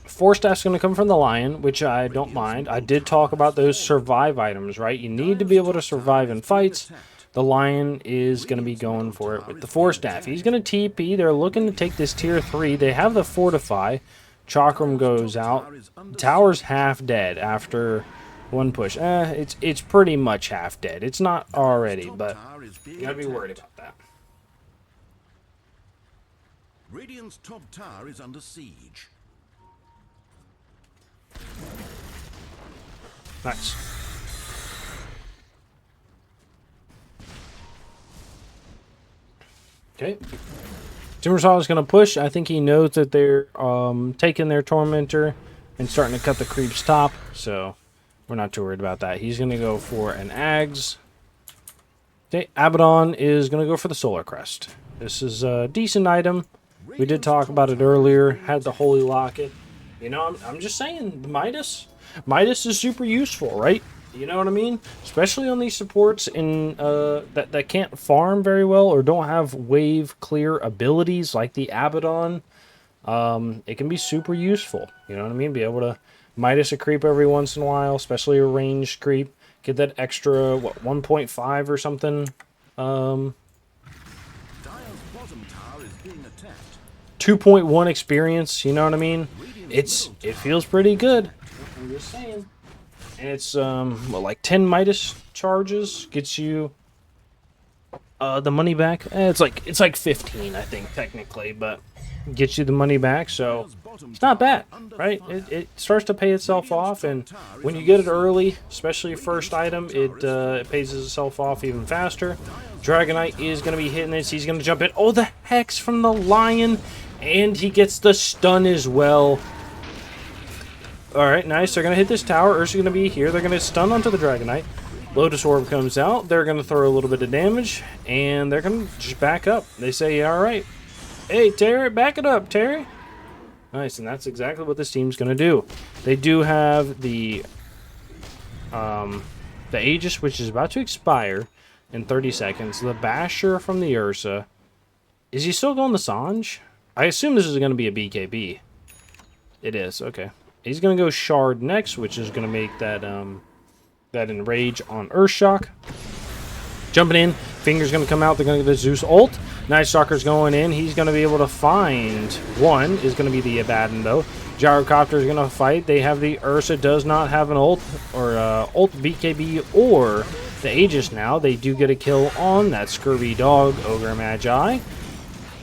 Force Staff's going to come from the Lion, which I don't mind. I did talk about those survive items, right? You need to be able to survive in fights. The Lion is going to be going for it with the Force Staff. He's going to TP. They're looking to take this tier 3. They have the Fortify. Chakram goes out. Tower's half dead after one push. It's pretty much half dead. It's not already, but you got to be worried about that. Radiant's top tower is under siege. Nice. Okay. Timbersaw is going to push. I think he knows that they're taking their Tormentor and starting to cut the creep's top, so we're not too worried about that. He's going to go for an Ags. Okay, Abaddon is going to go for the Solar Crest. This is a decent item. We did talk about it earlier. Had the Holy Locket. You know, I'm just saying, the Midas is super useful, right? You know what I mean? Especially on these supports in that can't farm very well or don't have wave clear abilities like the Abaddon. It can be super useful. You know what I mean? Be able to Midas a creep every once in a while, especially a ranged creep. Get that extra, what, 1.5 or something? 2.1 experience, you know what I mean? It feels pretty good. I'm just saying. And it's well, like 10 Midas charges gets you the money back. It's like 15, I think, technically, but gets you the money back, so it's not bad, right? It starts to pay itself off, and when you get it early, especially your first item, it pays itself off even faster. Dragonite is going to be hitting this. He's going to jump in. Oh, the Hex from the Lion, and he gets the stun as well. Alright, nice. They're going to hit this tower. Ursa's going to be here. They're going to stun onto the Dragonite. Lotus Orb comes out. They're going to throw a little bit of damage, and they're going to just back up. They say, yeah, alright. Hey, Terry, back it up, Terry. Nice, and that's exactly what this team's going to do. They do have the Aegis, which is about to expire in 30 seconds. The Basher from the Ursa. Is he still going the Sange? I assume this is going to be a BKB. It is, okay. He's going to go Shard next, which is going to make that that Enrage on Earthshock. Jumping in. Finger's going to come out. They're going to get the Zeus ult. Night Stalker's going in. He's going to be able to find one. Is going to be the Abaddon, though. Gyrocopter is going to fight. They have the Ursa. Does not have an ult or ult BKB or the Aegis now. They do get a kill on that Scurvy Dog, Ogre Magi.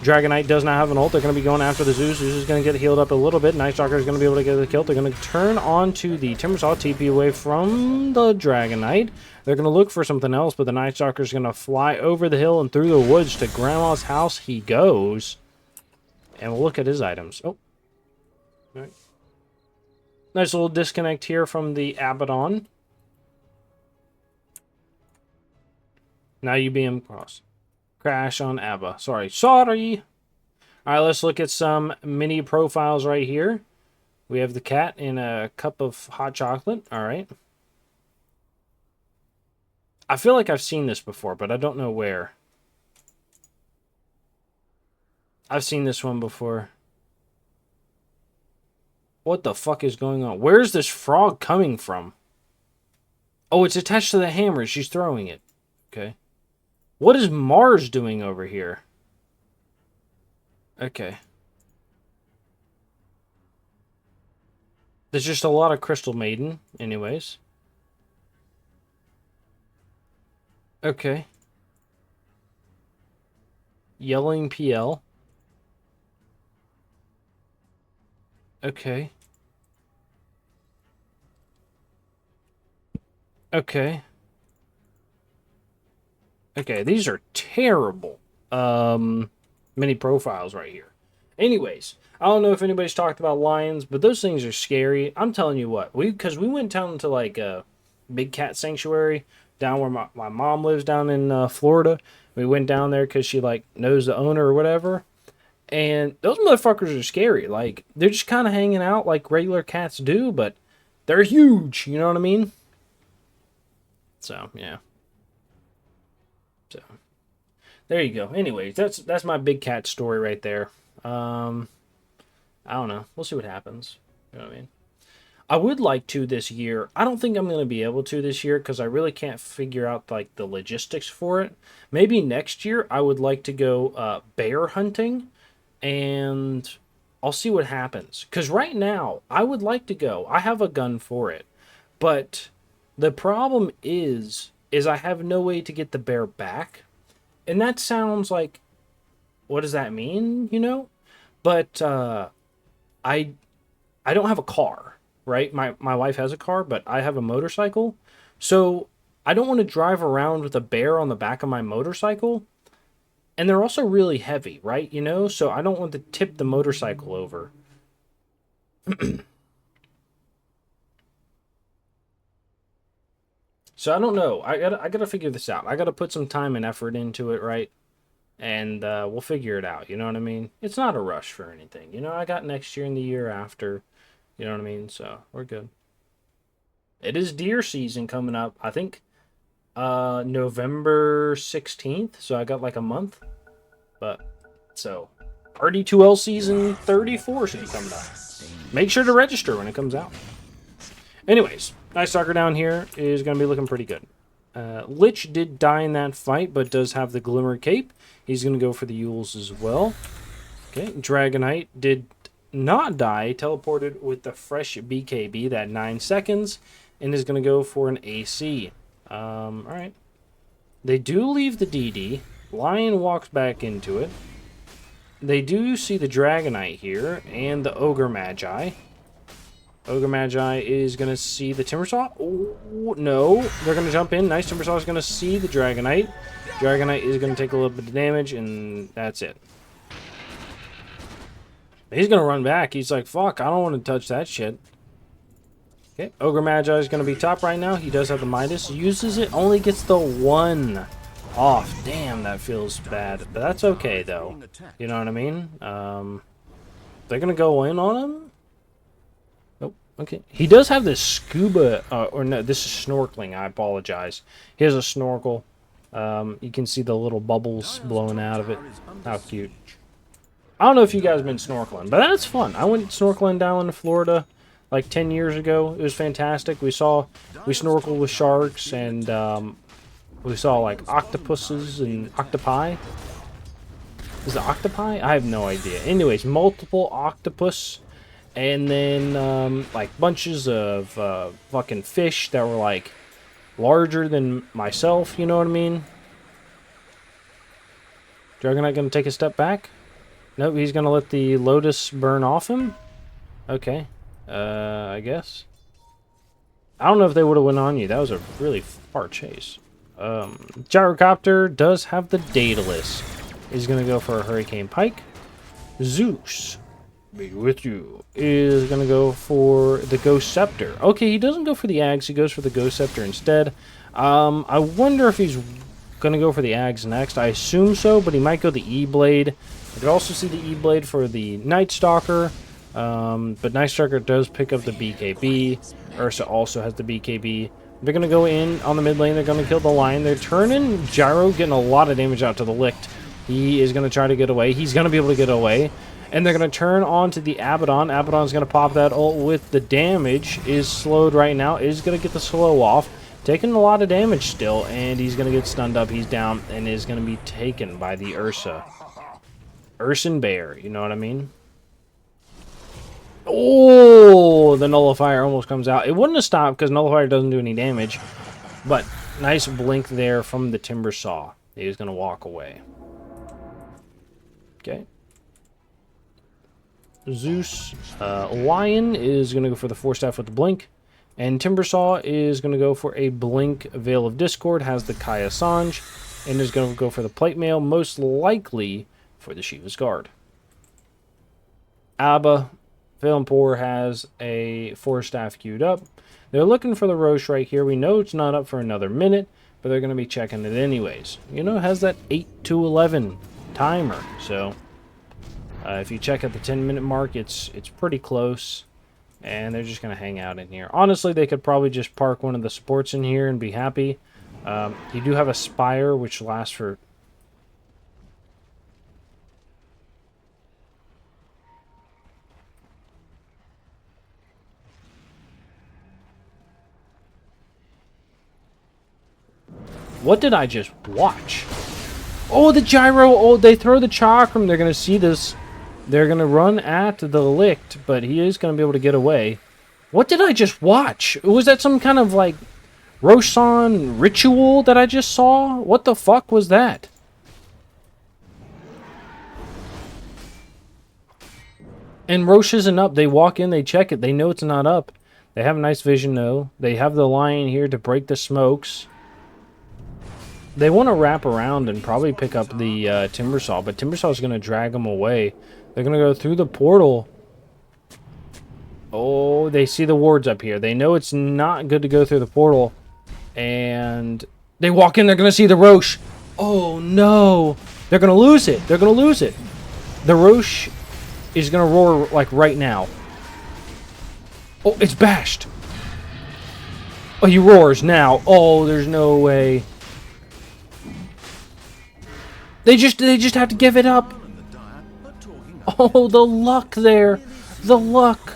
Dragonite does not have an ult. They're going to be going after the Zeus. Zeus is going to get healed up a little bit. Night Stalker is going to be able to get the kill. They're going to turn on to the Timbersaw, TP away from the Dragonite. They're going to look for something else, but the Night Stalker is going to fly over the hill and through the woods to Grandma's house he goes. And we'll look at his items. Oh. All right. Nice little disconnect here from the Abaddon. Now UBM cross. Crash on Abba. Sorry. All right, let's look at some mini profiles right here. We have the cat in a cup of hot chocolate. All right. I feel like I've seen this before, but I don't know where. I've seen this one before. What the fuck is going on? Where's this frog coming from? Oh, it's attached to the hammer. She's throwing it. Okay. What is Mars doing over here? Okay. There's just a lot of Crystal Maiden, anyways. Okay. Yelling PL. Okay. Okay. Okay, these are terrible mini profiles right here. Anyways, I don't know if anybody's talked about lions, but those things are scary. I'm telling you what, because we went down to like a big cat sanctuary down where my mom lives down in Florida. We went down there because she like knows the owner or whatever. And those motherfuckers are scary. Like, they're just kind of hanging out like regular cats do, but they're huge. You know what I mean? So, yeah. So, there you go. Anyways, that's my big cat story right there. I don't know. We'll see what happens. You know what I mean? I would like to this year. I don't think I'm going to be able to this year because I really can't figure out like the logistics for it. Maybe next year I would like to go bear hunting, and I'll see what happens. Because right now I would like to go. I have a gun for it, but the problem is I have no way to get the bear back, and that sounds like, what does that mean? You know, but I don't have a car. Right? My wife has a car, but I have a motorcycle. So I don't want to drive around with a bear on the back of my motorcycle. And they're also really heavy, right? You know, so I don't want to tip the motorcycle over. So I don't know. I gotta figure this out. I gotta put some time and effort into it, right? And we'll figure it out. You know what I mean? It's not a rush for anything. You know, I got next year and the year after. You know what I mean? So, we're good. It is deer season coming up. I think November 16th. So, I got like a month. But, so, RD2L season 34 should be coming up. Make sure to register when it comes out. Anyways, Night Stalker down here is going to be looking pretty good. Lich did die in that fight, but does have the Glimmer Cape. He's going to go for the Yules as well. Okay, Dragonite did not die, teleported with the fresh BKB, that 9 seconds, and is going to go for an AC. Alright. They do leave the DD. Lion walks back into it. They do see the Dragonite here, and the Ogre Magi. Ogre Magi is going to see the Timbersaw. Oh, no. They're going to jump in. Nice. Timbersaw is going to see the Dragonite. Dragonite is going to take a little bit of damage, and that's it. He's going to run back. He's like, fuck, I don't want to touch that shit. Okay, Ogre Magi is going to be top right now. He does have the Midas. Uses it. Only gets the 1 off. Damn, that feels bad. But that's okay, though. You know what I mean? They're going to go in on him? Nope. Okay. He does have this scuba, or no, this is snorkeling. I apologize. He has a snorkel. You can see the little bubbles blowing out of it. How cute. I don't know if you guys have been snorkeling, but that's fun. I went snorkeling down in Florida like 10 years ago. It was fantastic. We snorkeled with sharks, and we saw like octopuses and octopi. Is it octopi? I have no idea. Anyways, multiple octopus, and then like bunches of fucking fish that were like larger than myself, you know what I mean? Dragonite gonna take a step back? Nope, he's gonna let the Lotus burn off him? Okay. I guess. I don't know if they would have went on you. That was a really far chase. Gyrocopter does have the Daedalus. He's gonna go for a Hurricane Pike. Zeus, be with you, is gonna go for the Ghost Scepter. Okay, he doesn't go for the Ags, he goes for the Ghost Scepter instead. I wonder if he's gonna go for the Ags next. I assume so, but he might go the E-Blade. I could also see the E-Blade for the Night Stalker. But Night Striker does pick up the BKB. Ursa also has the BKB. They're going to go in on the mid lane. They're going to kill the Lion. They're turning Gyro, getting a lot of damage out to the Licht. He is going to try to get away. He's going to be able to get away. And they're going to turn on to the Abaddon. Abaddon's going to pop that ult with the damage. Is slowed right now. Is going to get the slow off. Taking a lot of damage still. And he's going to get stunned up. He's down and is going to be taken by the Ursa. Ursan Bear. You know what I mean? Oh, the Nullifier almost comes out. It wouldn't have stopped because Nullifier doesn't do any damage. But nice blink there from the Timber Saw. He's going to walk away. Okay. Zeus. Lion is going to go for the Force Staff with the blink. And Timbersaw is going to go for a blink Veil of Discord. Has the Kaya Sange. And is going to go for the Plate Mail. Most likely for the Shiva's Guard. Abba. Valenpour has a Force Staff queued up. They're looking for the Roche right here. We know it's not up for another minute. But they're going to be checking it anyways. You know, it has that 8 to 11 timer. So if you check at the 10-minute mark, it's pretty close. And they're just going to hang out in here. Honestly, they could probably just park one of the supports in here and be happy. You do have a Spire, which lasts for... What did I just watch? Oh, the Gyro. Oh, they throw the Chakram. They're going to see this. They're going to run at the Licht, but he is going to be able to get away. What did I just watch? Was that some kind of, like, Roshan ritual that I just saw? What the fuck was that? And Roche isn't up. They walk in, they check it. They know it's not up. They have nice vision, though. They have the Lion here to break the smokes. They want to wrap around and probably pick up the Timbersaw, but Timbersaw is going to drag them away. They're going to go through the portal. Oh, they see the wards up here. They know it's not good to go through the portal. And they walk in. They're going to see the Roche. Oh, no. They're going to lose it. They're going to lose it. The Roche is going to roar, like, right now. Oh, it's bashed. Oh, he roars now. Oh, there's no way. They just have to give it up. Oh, the luck there. The luck.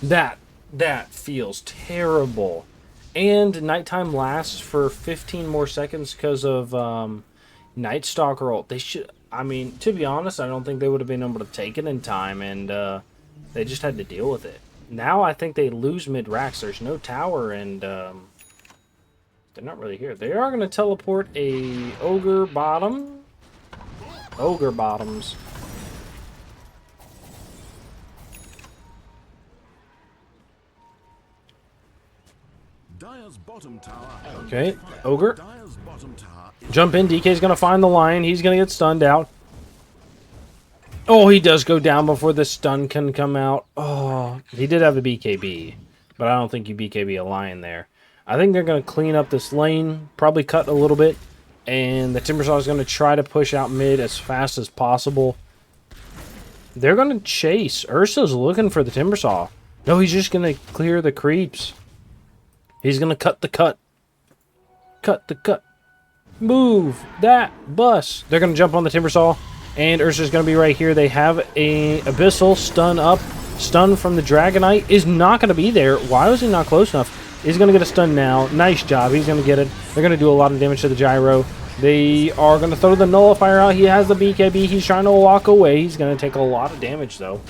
That feels terrible. And nighttime lasts for 15 more seconds because of Night Stalker ult. They should... I mean, to be honest, I don't think they would have been able to take it in time, and they just had to deal with it. Now I think they lose mid-racks. There's no tower, and... they're not really here. They are going to teleport a Ogre Bottom. Ogre Bottoms. Okay, Ogre. Jump in. DK's going to find the Lion. He's going to get stunned out. Oh, he does go down before the stun can come out. Oh, he did have the BKB, but I don't think you BKB a Lion there. I think they're going to clean up this lane, probably cut a little bit, and the Timbersaw is going to try to push out mid as fast as possible. They're going to chase. Ursa's looking for the Timbersaw. No, he's just going to clear the creeps. He's going to cut the cut. Cut the cut. Move that bus. They're going to jump on the Timbersaw, and Ursa's going to be right here. They have a Abyssal stun up. Stun from the Dragonite is not going to be there. Why was he not close enough? He's going to get a stun now. Nice job. He's going to get it. They're going to do a lot of damage to the Gyro. They are going to throw the Nullifier out. He has the BKB. He's trying to walk away. He's going to take a lot of damage, though.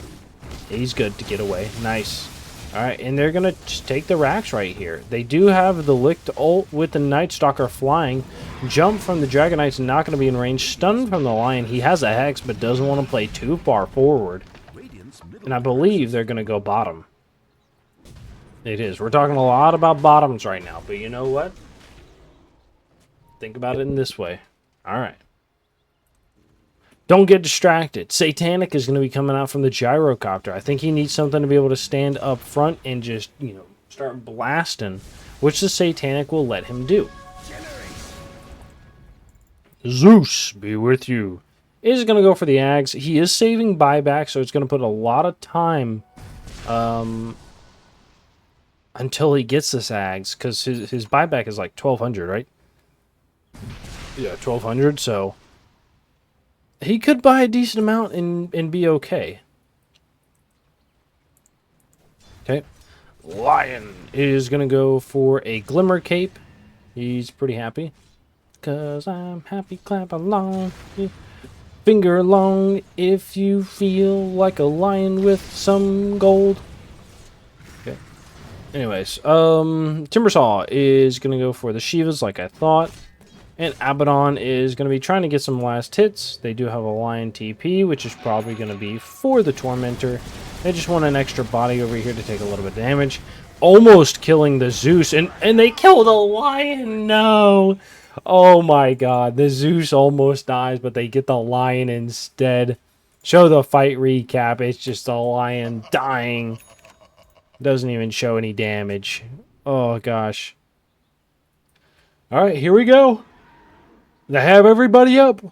He's good to get away. Nice. All right, and they're going to just take the racks right here. They do have the Licht ult with the Night Stalker flying. Jump from the Dragonite's not going to be in range. Stun from the Lion. He has a Hex, but doesn't want to play too far forward. And I believe they're going to go bottom. It is. We're talking a lot about bottoms right now, but you know what? Think about it in this way. All right. Don't get distracted. Satanic is going to be coming out from the gyrocopter. I think he needs something to be able to stand up front and just, you know, start blasting, which the Satanic will let him do. Zeus be with you. is going to go for the Ags. He is saving buyback, so it's going to put a lot of time until he gets this Ags, because his buyback is like 1,200, right? Yeah, 1,200, so he could buy a decent amount and be okay. Okay. Lion is going to go for a Glimmer Cape. He's pretty happy. Because I'm happy, clap along. Finger long if you feel like a lion with some gold. Okay. Anyways, Timbersaw is going to go for the Shivas like I thought. And Abaddon is going to be trying to get some last hits. They do have a Lion TP, which is probably going to be for the Tormentor. They just want an extra body over here to take a little bit of damage. Almost killing the Zeus, and they killed a Lion! No! Oh my god, the Zeus almost dies, but they get the Lion instead. Show the fight recap, it's just a Lion dying. Doesn't even show any damage. Oh gosh. Alright, here we go. They have everybody up.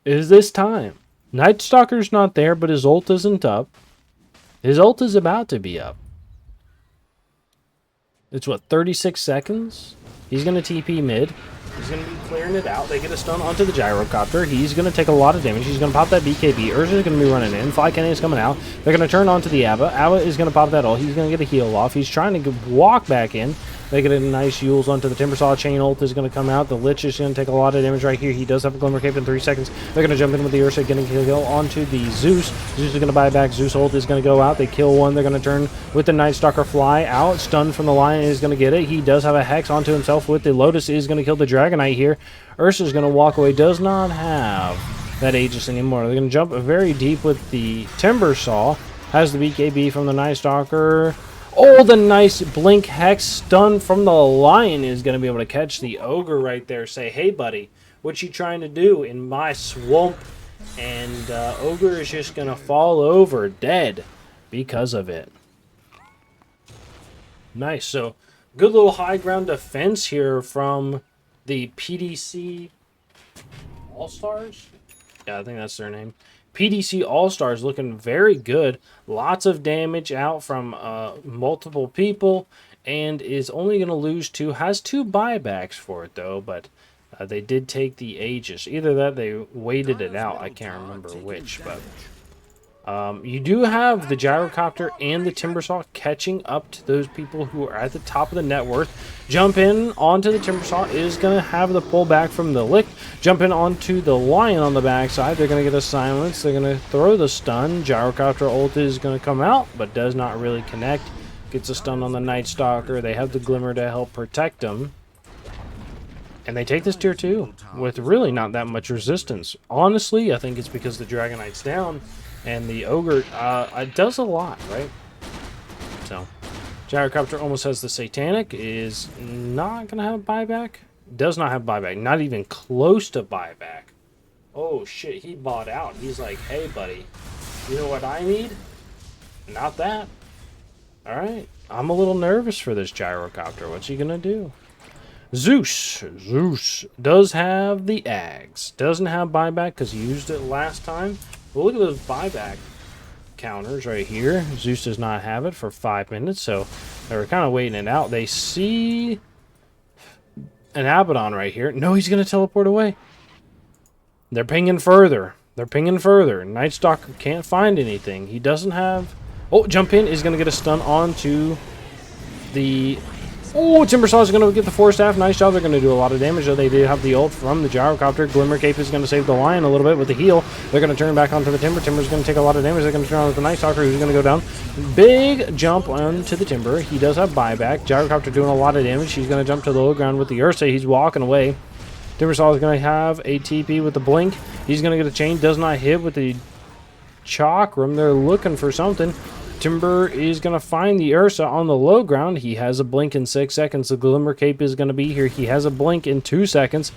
It is this time. Night Stalker's not there, but his ult isn't up. His ult is about to be up. It's what, 36 seconds? He's going to TP mid. He's going to be clearing it out. They get a stun onto the gyrocopter. He's going to take a lot of damage. He's going to pop that BKB. Urza's going to be running in. Fly Cannon is coming out. They're going to turn onto the Abba. Abba is going to pop that ult. He's going to get a heal off. He's trying to walk back in. They get a nice Yules onto the Timbersaw. Chain ult is going to come out. The Lich is going to take a lot of damage right here. He does have a Glimmer Cape in 3 seconds. They're going to jump in with the Ursa, getting a kill onto the Zeus. Zeus is going to buy back. Zeus ult is going to go out. They kill one. They're going to turn with the Night Stalker Fly out. Stun from the Lion is going to get it. He does have a Hex onto himself with the Lotus is going to kill the Dragonite here. Ursa is going to walk away. Does not have that Aegis anymore. They're going to jump very deep with the Timbersaw. Has the BKB from the Night Stalker. Oh, the nice Blink Hex stun from the Lion is going to be able to catch the Ogre right there. Say, hey, buddy, what you trying to do in my swamp? And Ogre is just going to fall over dead because of it. Nice. So, good little high ground defense here from the PDC All-Stars? Yeah, I think that's their name. PDC All-Stars looking very good. Lots of damage out from multiple people. And is only going to lose 2. Has 2 buybacks for it, though. But they did take the Aegis. Either that they waited it out. I can't remember which. But you do have the Gyrocopter and the Timbersaw catching up to those people who are at the top of the net worth. Jump in onto the Timbersaw is going to have the pullback from the Lick. Jump in onto the Lion on the backside. They're going to get a silence. They're going to throw the stun. Gyrocopter ult is going to come out, but does not really connect. Gets a stun on the Night Stalker. They have the Glimmer to help protect them. And they take this tier 2 with really not that much resistance. Honestly, I think it's because the Dragonite's down. And the Ogre does a lot, right? So, Gyrocopter almost has the Satanic. Is not going to have buyback. Does not have buyback. Not even close to buyback. Oh, shit. He bought out. He's like, hey, buddy. You know what I need? Not that. Alright. I'm a little nervous for this Gyrocopter. What's he going to do? Zeus. Zeus does have the Ags. Doesn't have buyback because he used it last time. Well, look at those buyback counters right here. Zeus does not have it for 5 minutes, so they were kind of waiting it out. They see an Abaddon right here. No, he's going to teleport away. They're pinging further. They're pinging further. Night Stalker can't find anything. He doesn't have... Oh, jump in is going to get a stun onto the... Oh, Timbersaw is going to get the 4-staff. Nice job. They're going to do a lot of damage, though. They did have the ult from the Gyrocopter. Glimmer Cape is going to save the Lion a little bit with the heal. They're going to turn back onto the Timber. Timber's going to take a lot of damage. They're going to turn on with the Night Stalker, who's going to go down. Big jump onto the Timber. He does have buyback. Gyrocopter doing a lot of damage. He's going to jump to the low ground with the Ursa. He's walking away. Timbersaw is going to have a TP with the Blink. He's going to get a chain. Does not hit with the Chakram. They're looking for something. Timber is going to find the Ursa on the low ground. He has a blink in 6 seconds. The Glimmer Cape is going to be here. He has a blink in 2 seconds.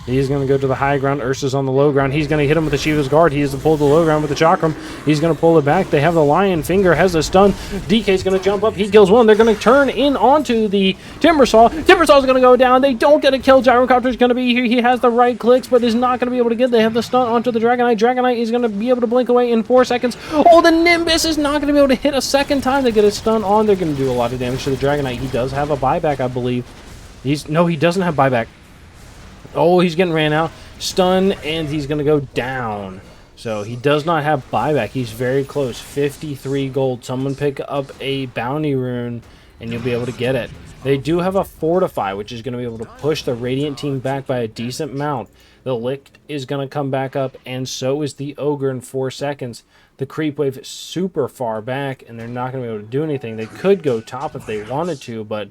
He's going to go to the high ground. Ursa's on the low ground. He's going to hit him with the Shiva's Guard. He has to pull the low ground with the Chakram. He's going to pull it back. They have the Lion. Finger has a stun. DK's going to jump up. He kills one. They're going to turn in onto the Timbersaw. Timbersaw's going to go down. They don't get a kill. Gyrocopter's going to be here. He has the right clicks, but is not going to be able to get. They have the stun onto the Dragonite. Dragonite is going to be able to blink away in 4 seconds. Oh, the Nimbus is not going to be able to hit a second time. They get a stun on. They're going to do a lot of damage to the Dragonite. He does have a buyback, I believe. No, he doesn't have buyback. Oh, he's getting ran out. Stun, and he's going to go down. So he does not have buyback. He's very close. 53 gold. Someone pick up a bounty rune, and you'll be able to get it. They do have a Fortify, which is going to be able to push the Radiant team back by a decent amount. The Licht is going to come back up, and so is the Ogre in 4 seconds. The Creep Wave is super far back, and they're not going to be able to do anything. They could go top if they wanted to, but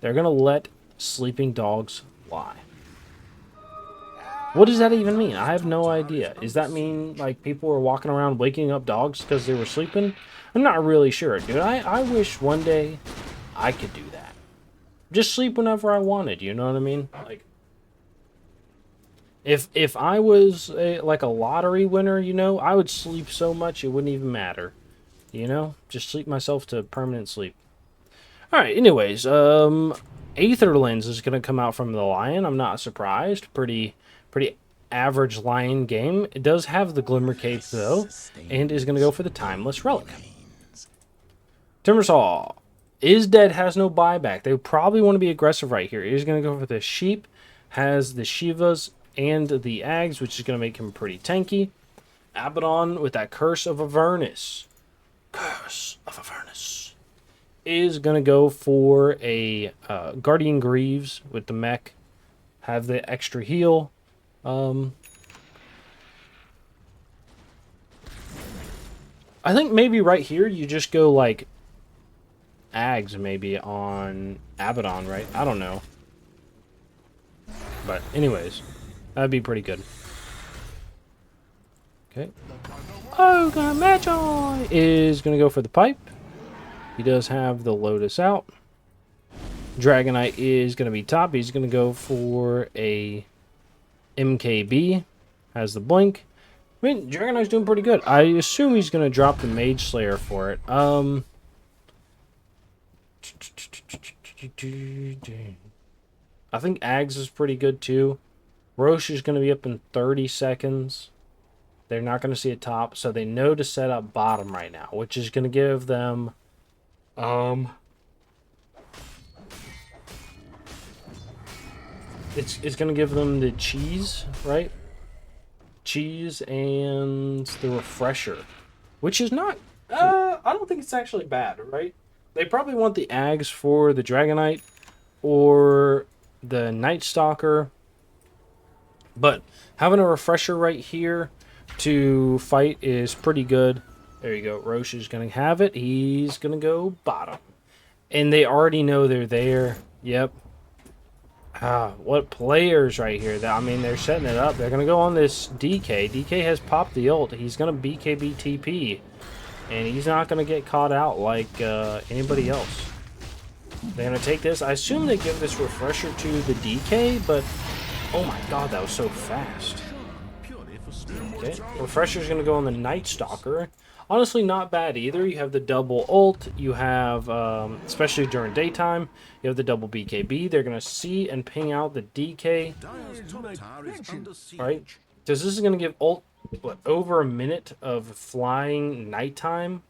they're going to let sleeping dogs lie. What does that even mean? I have no idea. Does that mean, like, people were walking around waking up dogs because they were sleeping? I'm not really sure, dude. I wish one day I could do that. Just sleep whenever I wanted, you know what I mean? Like, if I was like a lottery winner, you know, I would sleep so much it wouldn't even matter. You know? Just sleep myself to permanent sleep. Alright, anyways, Aether Lens is going to come out from the Lion. I'm not surprised. Pretty average Lion game. It does have the Glimmer Cape, though, and is going to go for the Timeless Relic. Timbersaw is dead, has no buyback. They probably want to be aggressive right here. He's going to go for the Sheep, has the Shivas and the Ags, which is going to make him pretty tanky. Abaddon with that Curse of Avernus. Curse of Avernus. Is going to go for a Guardian Greaves with the mech. Have the extra heal. I think maybe right here you just go like Ags maybe on Abaddon, right? I don't know. But anyways, that'd be pretty good. Okay. Ogre Magi is going to go for the pipe. He does have the Lotus out. Dragonite is going to be top. He's going to go for a MKB. Has the blink. I mean, Dragonite's doing pretty good. I assume he's going to drop the Mage Slayer for it. I think Ags is pretty good too. Roche is going to be up in 30 seconds. They're not going to see a top, so they know to set up bottom right now, which is going to give them It's going to give them the cheese, right? Cheese and the refresher, which is not, I don't think it's actually bad, right? They probably want the Ags for the Dragonite or the Night Stalker, but having a refresher right here to fight is pretty good. There you go. Roche is going to have it. He's going to go bottom. And they already know they're there. Yep. What players right here. I mean, they're setting it up. They're going to go on this DK. DK has popped the ult. He's going to BKB TP. And he's not going to get caught out like anybody else. They're going to take this. I assume they give this refresher to the DK, but oh my god, that was so fast. Okay, refresher's going to go on the Night Stalker. Honestly, not bad either. You have the double ult. You have, especially during daytime, you have the double BKB. They're going to see and ping out the DK. Right? Because this is going to give ult, what, over a minute of flying nighttime?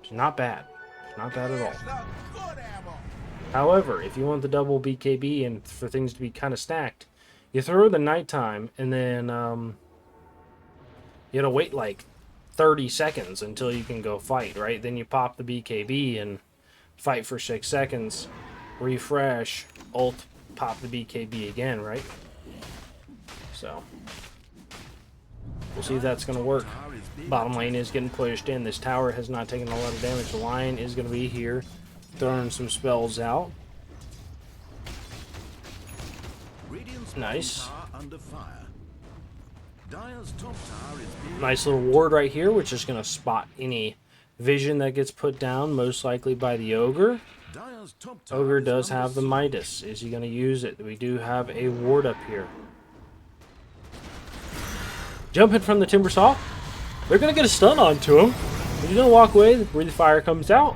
It's not bad. Not bad at all. However, if you want the double BKB and for things to be kind of stacked, you throw the nighttime and then you gotta wait like 30 seconds until you can go fight, right? Then you pop the BKB and fight for 6 seconds, refresh, ult, pop the BKB again, right? So we'll see if that's going to work. Bottom lane is getting pushed in. This tower has not taken a lot of damage. The Lion is going to be here, throwing some spells out. Nice. Nice little ward right here, which is going to spot any vision that gets put down, most likely by the Ogre. Ogre does have the Midas. Is he going to use it? We do have a ward up here. Jumping from the timber saw. They're going to get a stun onto him. He's going to walk away. The breathe fire comes out.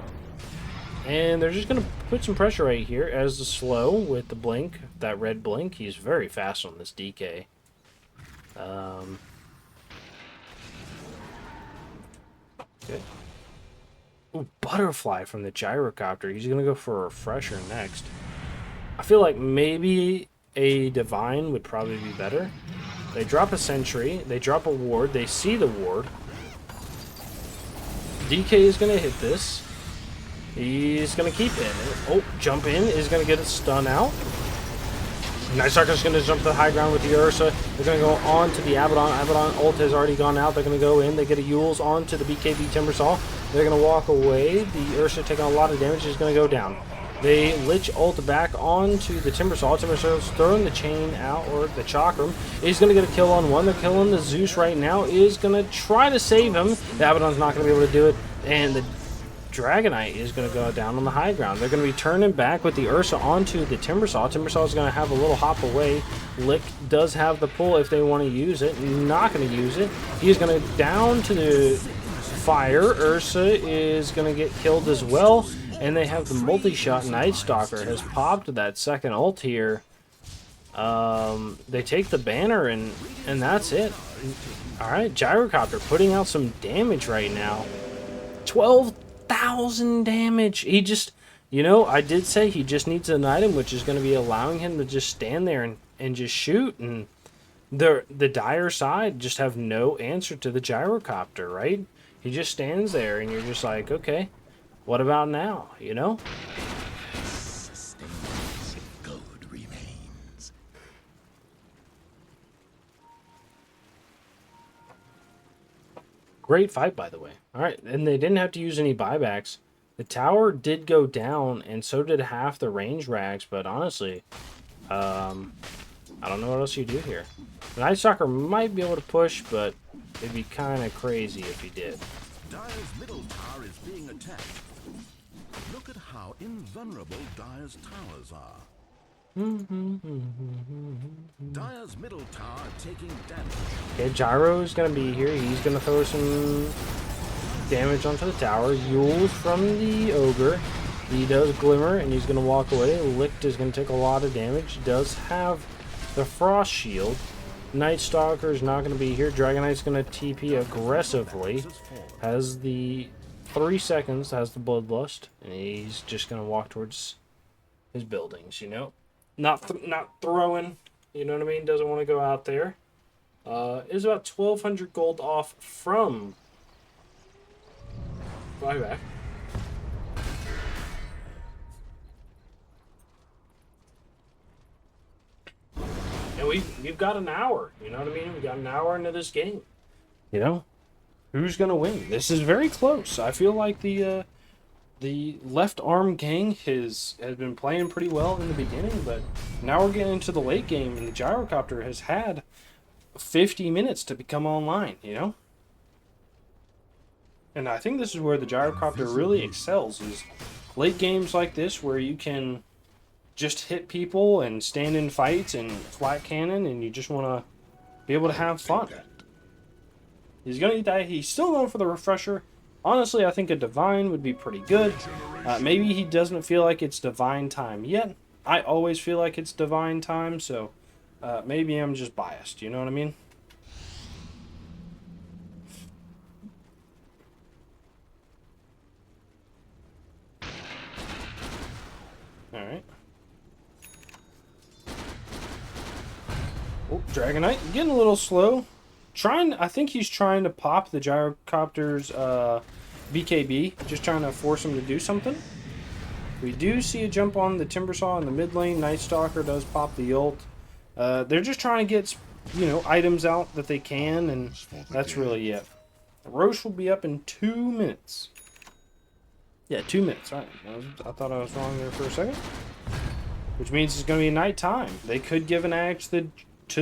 And they're just going to put some pressure right here as the slow with the blink. That red blink. He's very fast on this DK. Okay. Ooh, butterfly from the gyrocopter. He's going to go for a refresher next. I feel like maybe a divine would probably be better. They drop a sentry. They drop a ward. They see the ward. DK is going to hit this. He's going to keep in. Oh, jump in is going to get a stun out. Night Stalker's going to jump to the high ground with the Ursa. They're going to go on to the Abaddon. Abaddon ult has already gone out. They're going to go in. They get a Yules on to the BKB Timbersaw. They're going to walk away. The Ursa taking a lot of damage is going to go down. They Lich ult back onto the Timbersaw. Timbersaw's throwing the chain out, or the Chakram. He's going to get a kill on one. They're killing the Zeus right now. Is going to try to save him. The Abaddon's not going to be able to do it. And the Dragonite is going to go down on the high ground. They're going to be turning back with the Ursa onto the Timbersaw. Timbersaw is going to have a little hop away. Lick does have the pull if they want to use it. Not going to use it. He's going to down to the fire. Ursa is going to get killed as well. And they have the multi-shot. Night Stalker has popped that second ult here. They take the banner and that's it. Alright, Gyrocopter putting out some damage right now. 12,000 damage. He just, you know, I did say he just needs an item, which is going to be allowing him to just stand there and just shoot. And the dire side just have no answer to the Gyrocopter, right? He just stands there and you're just like, okay, what about now, you know? Gold remains. Great fight, by the way. All right, and they didn't have to use any buybacks. The tower did go down, and so did half the range rags, but honestly, I don't know what else you do here. The Night Stalker might be able to push, but it'd be kind of crazy if he did. Dire's middle tower is being attacked. Look at how invulnerable Dire's towers are. Dire's middle tower taking damage. Okay, Gyro's going to be here. He's going to throw some damage onto the tower. Yules from the Ogre. He does Glimmer, and he's going to walk away. Licht is going to take a lot of damage. He does have the Frost Shield. Night Stalker is not going to be here. Dragonite's going to TP aggressively. Has the 3 seconds, has the Bloodlust, and he's just going to walk towards his buildings, you know? Not throwing, you know what I mean? Doesn't want to go out there. Is about 1,200 gold off from buyback. And we've got an hour, you know what I mean? We got an hour into this game. You know? Who's gonna win? This is very close. I feel like the left arm gang has been playing pretty well in the beginning, but now we're getting into the late game, and the Gyrocopter has had 50 minutes to become online, you know? And I think this is where the Gyrocopter really excels, is late games like this where you can just hit people and stand in fights and flat cannon, and you just want to be able to have fun. He's going to die. He's still going for the refresher. Honestly, I think a divine would be pretty good. Maybe he doesn't feel like it's divine time yet. I always feel like it's divine time, so maybe I'm just biased. You know what I mean? Alright. Oh, Dragonite getting a little slow. I think he's trying to pop the Gyrocopter's BKB. Just trying to force him to do something. We do see a jump on the Timbersaw in the mid lane. Night Stalker does pop the ult. They're just trying to get, you know, items out that they can, and that's really it. Roche will be up in 2 minutes. Yeah, 2 minutes. Right. I thought I was wrong there for a second. Which means it's going to be nighttime. They could give an axe to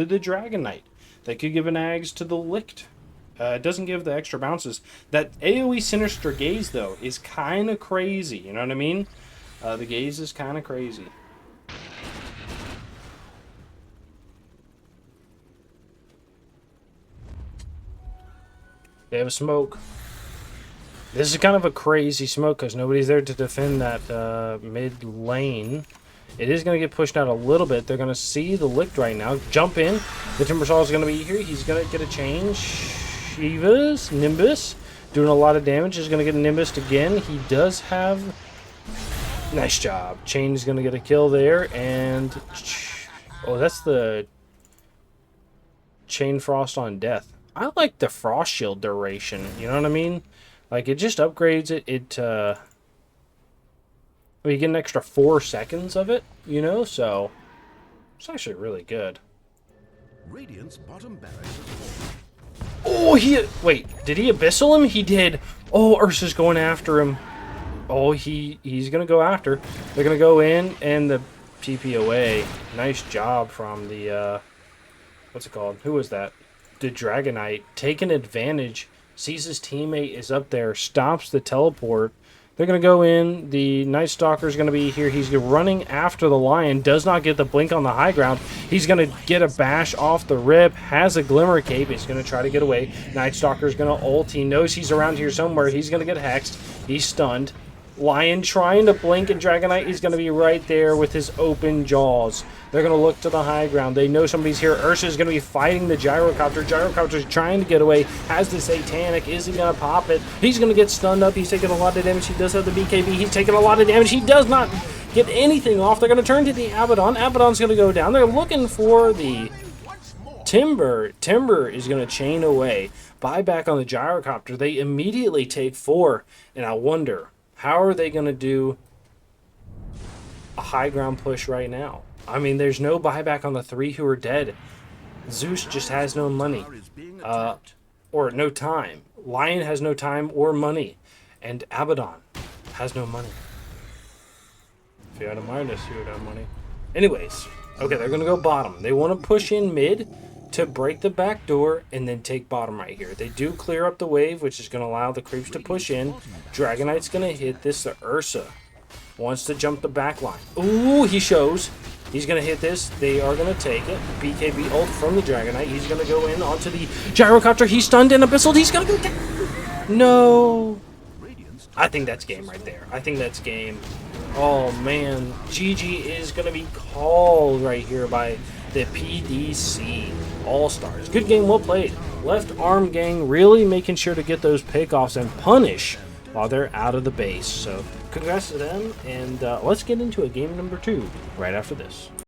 the Dragon Knight. They could give an Ags to the Licht. It doesn't give the extra bounces. That AoE Sinister Gaze, though, is kind of crazy. You know what I mean? The gaze is kind of crazy. They have a smoke. This is kind of a crazy smoke because nobody's there to defend that mid lane. It is going to get pushed out a little bit. They're going to see the lick right now. Jump in. The Timbersaw is going to be here. He's going to get a change. Shiva's Nimbus doing a lot of damage. Is going to get a Nimbus again. He does have... Nice job. Chain is going to get a kill there. And... Oh, that's the... Chain Frost on Death. I like the Frost Shield duration. You know what I mean? Like, it just upgrades it. You get an extra 4 seconds of it, you know? So, it's actually really good. Radiant's bottom barracks. Oh, wait, did he Abyssal him? He did. Oh, Ursa's going after him. Oh, he's going to go after. They're going to go in, and the TP away. Nice job from the, what's it called? Who was that? The Dragonite. Taking advantage. Sees his teammate is up there. Stops the teleport. They're going to go in. The Night Stalker is going to be here. He's running after the Lion. Does not get the blink on the high ground. He's going to get a bash off the rip. Has a Glimmer Cape. He's going to try to get away. Night Stalker is going to ult. He knows he's around here somewhere. He's going to get hexed. He's stunned. Lion trying to blink, and Dragonite is going to be right there with his open jaws. They're going to look to the high ground. They know somebody's here. Ursa is going to be fighting the Gyrocopter. Gyrocopter's trying to get away. Has the Satanic. Is he going to pop it? He's going to get stunned up. He's taking a lot of damage. He does have the BKB. He's taking a lot of damage. He does not get anything off. They're going to turn to the Abaddon. Abaddon's going to go down. They're looking for the Timber. Timber is going to chain away. Buyback on the Gyrocopter. They immediately take 4. And I wonder... How are they going to do a high ground push right now? I mean, there's no buyback on the 3 who are dead. Zeus just has no money. Or no time. Lion has no time or money. And Abaddon has no money. If you had a minus, you would have money. Anyways, okay, they're going to go bottom. They want to push in mid to break the back door and then take bottom right here. They do clear up the wave, which is going to allow the creeps to push in. Dragonite's going to hit this. The Ursa wants to jump the back line. Ooh, he shows. He's going to hit this. They are going to take it. BKB ult from the Dragonite. He's going to go in onto the Gyrocopter. He's stunned and Abyssal. He's going to go down. No. I think that's game right there. I think that's game. Oh, man. GG is going to be called right here by the PDC All-Stars. Good game, well played. Left arm gang really making sure to get those pickoffs and punish while they're out of the base. So congrats to them, and let's get into a game number 2 right after this.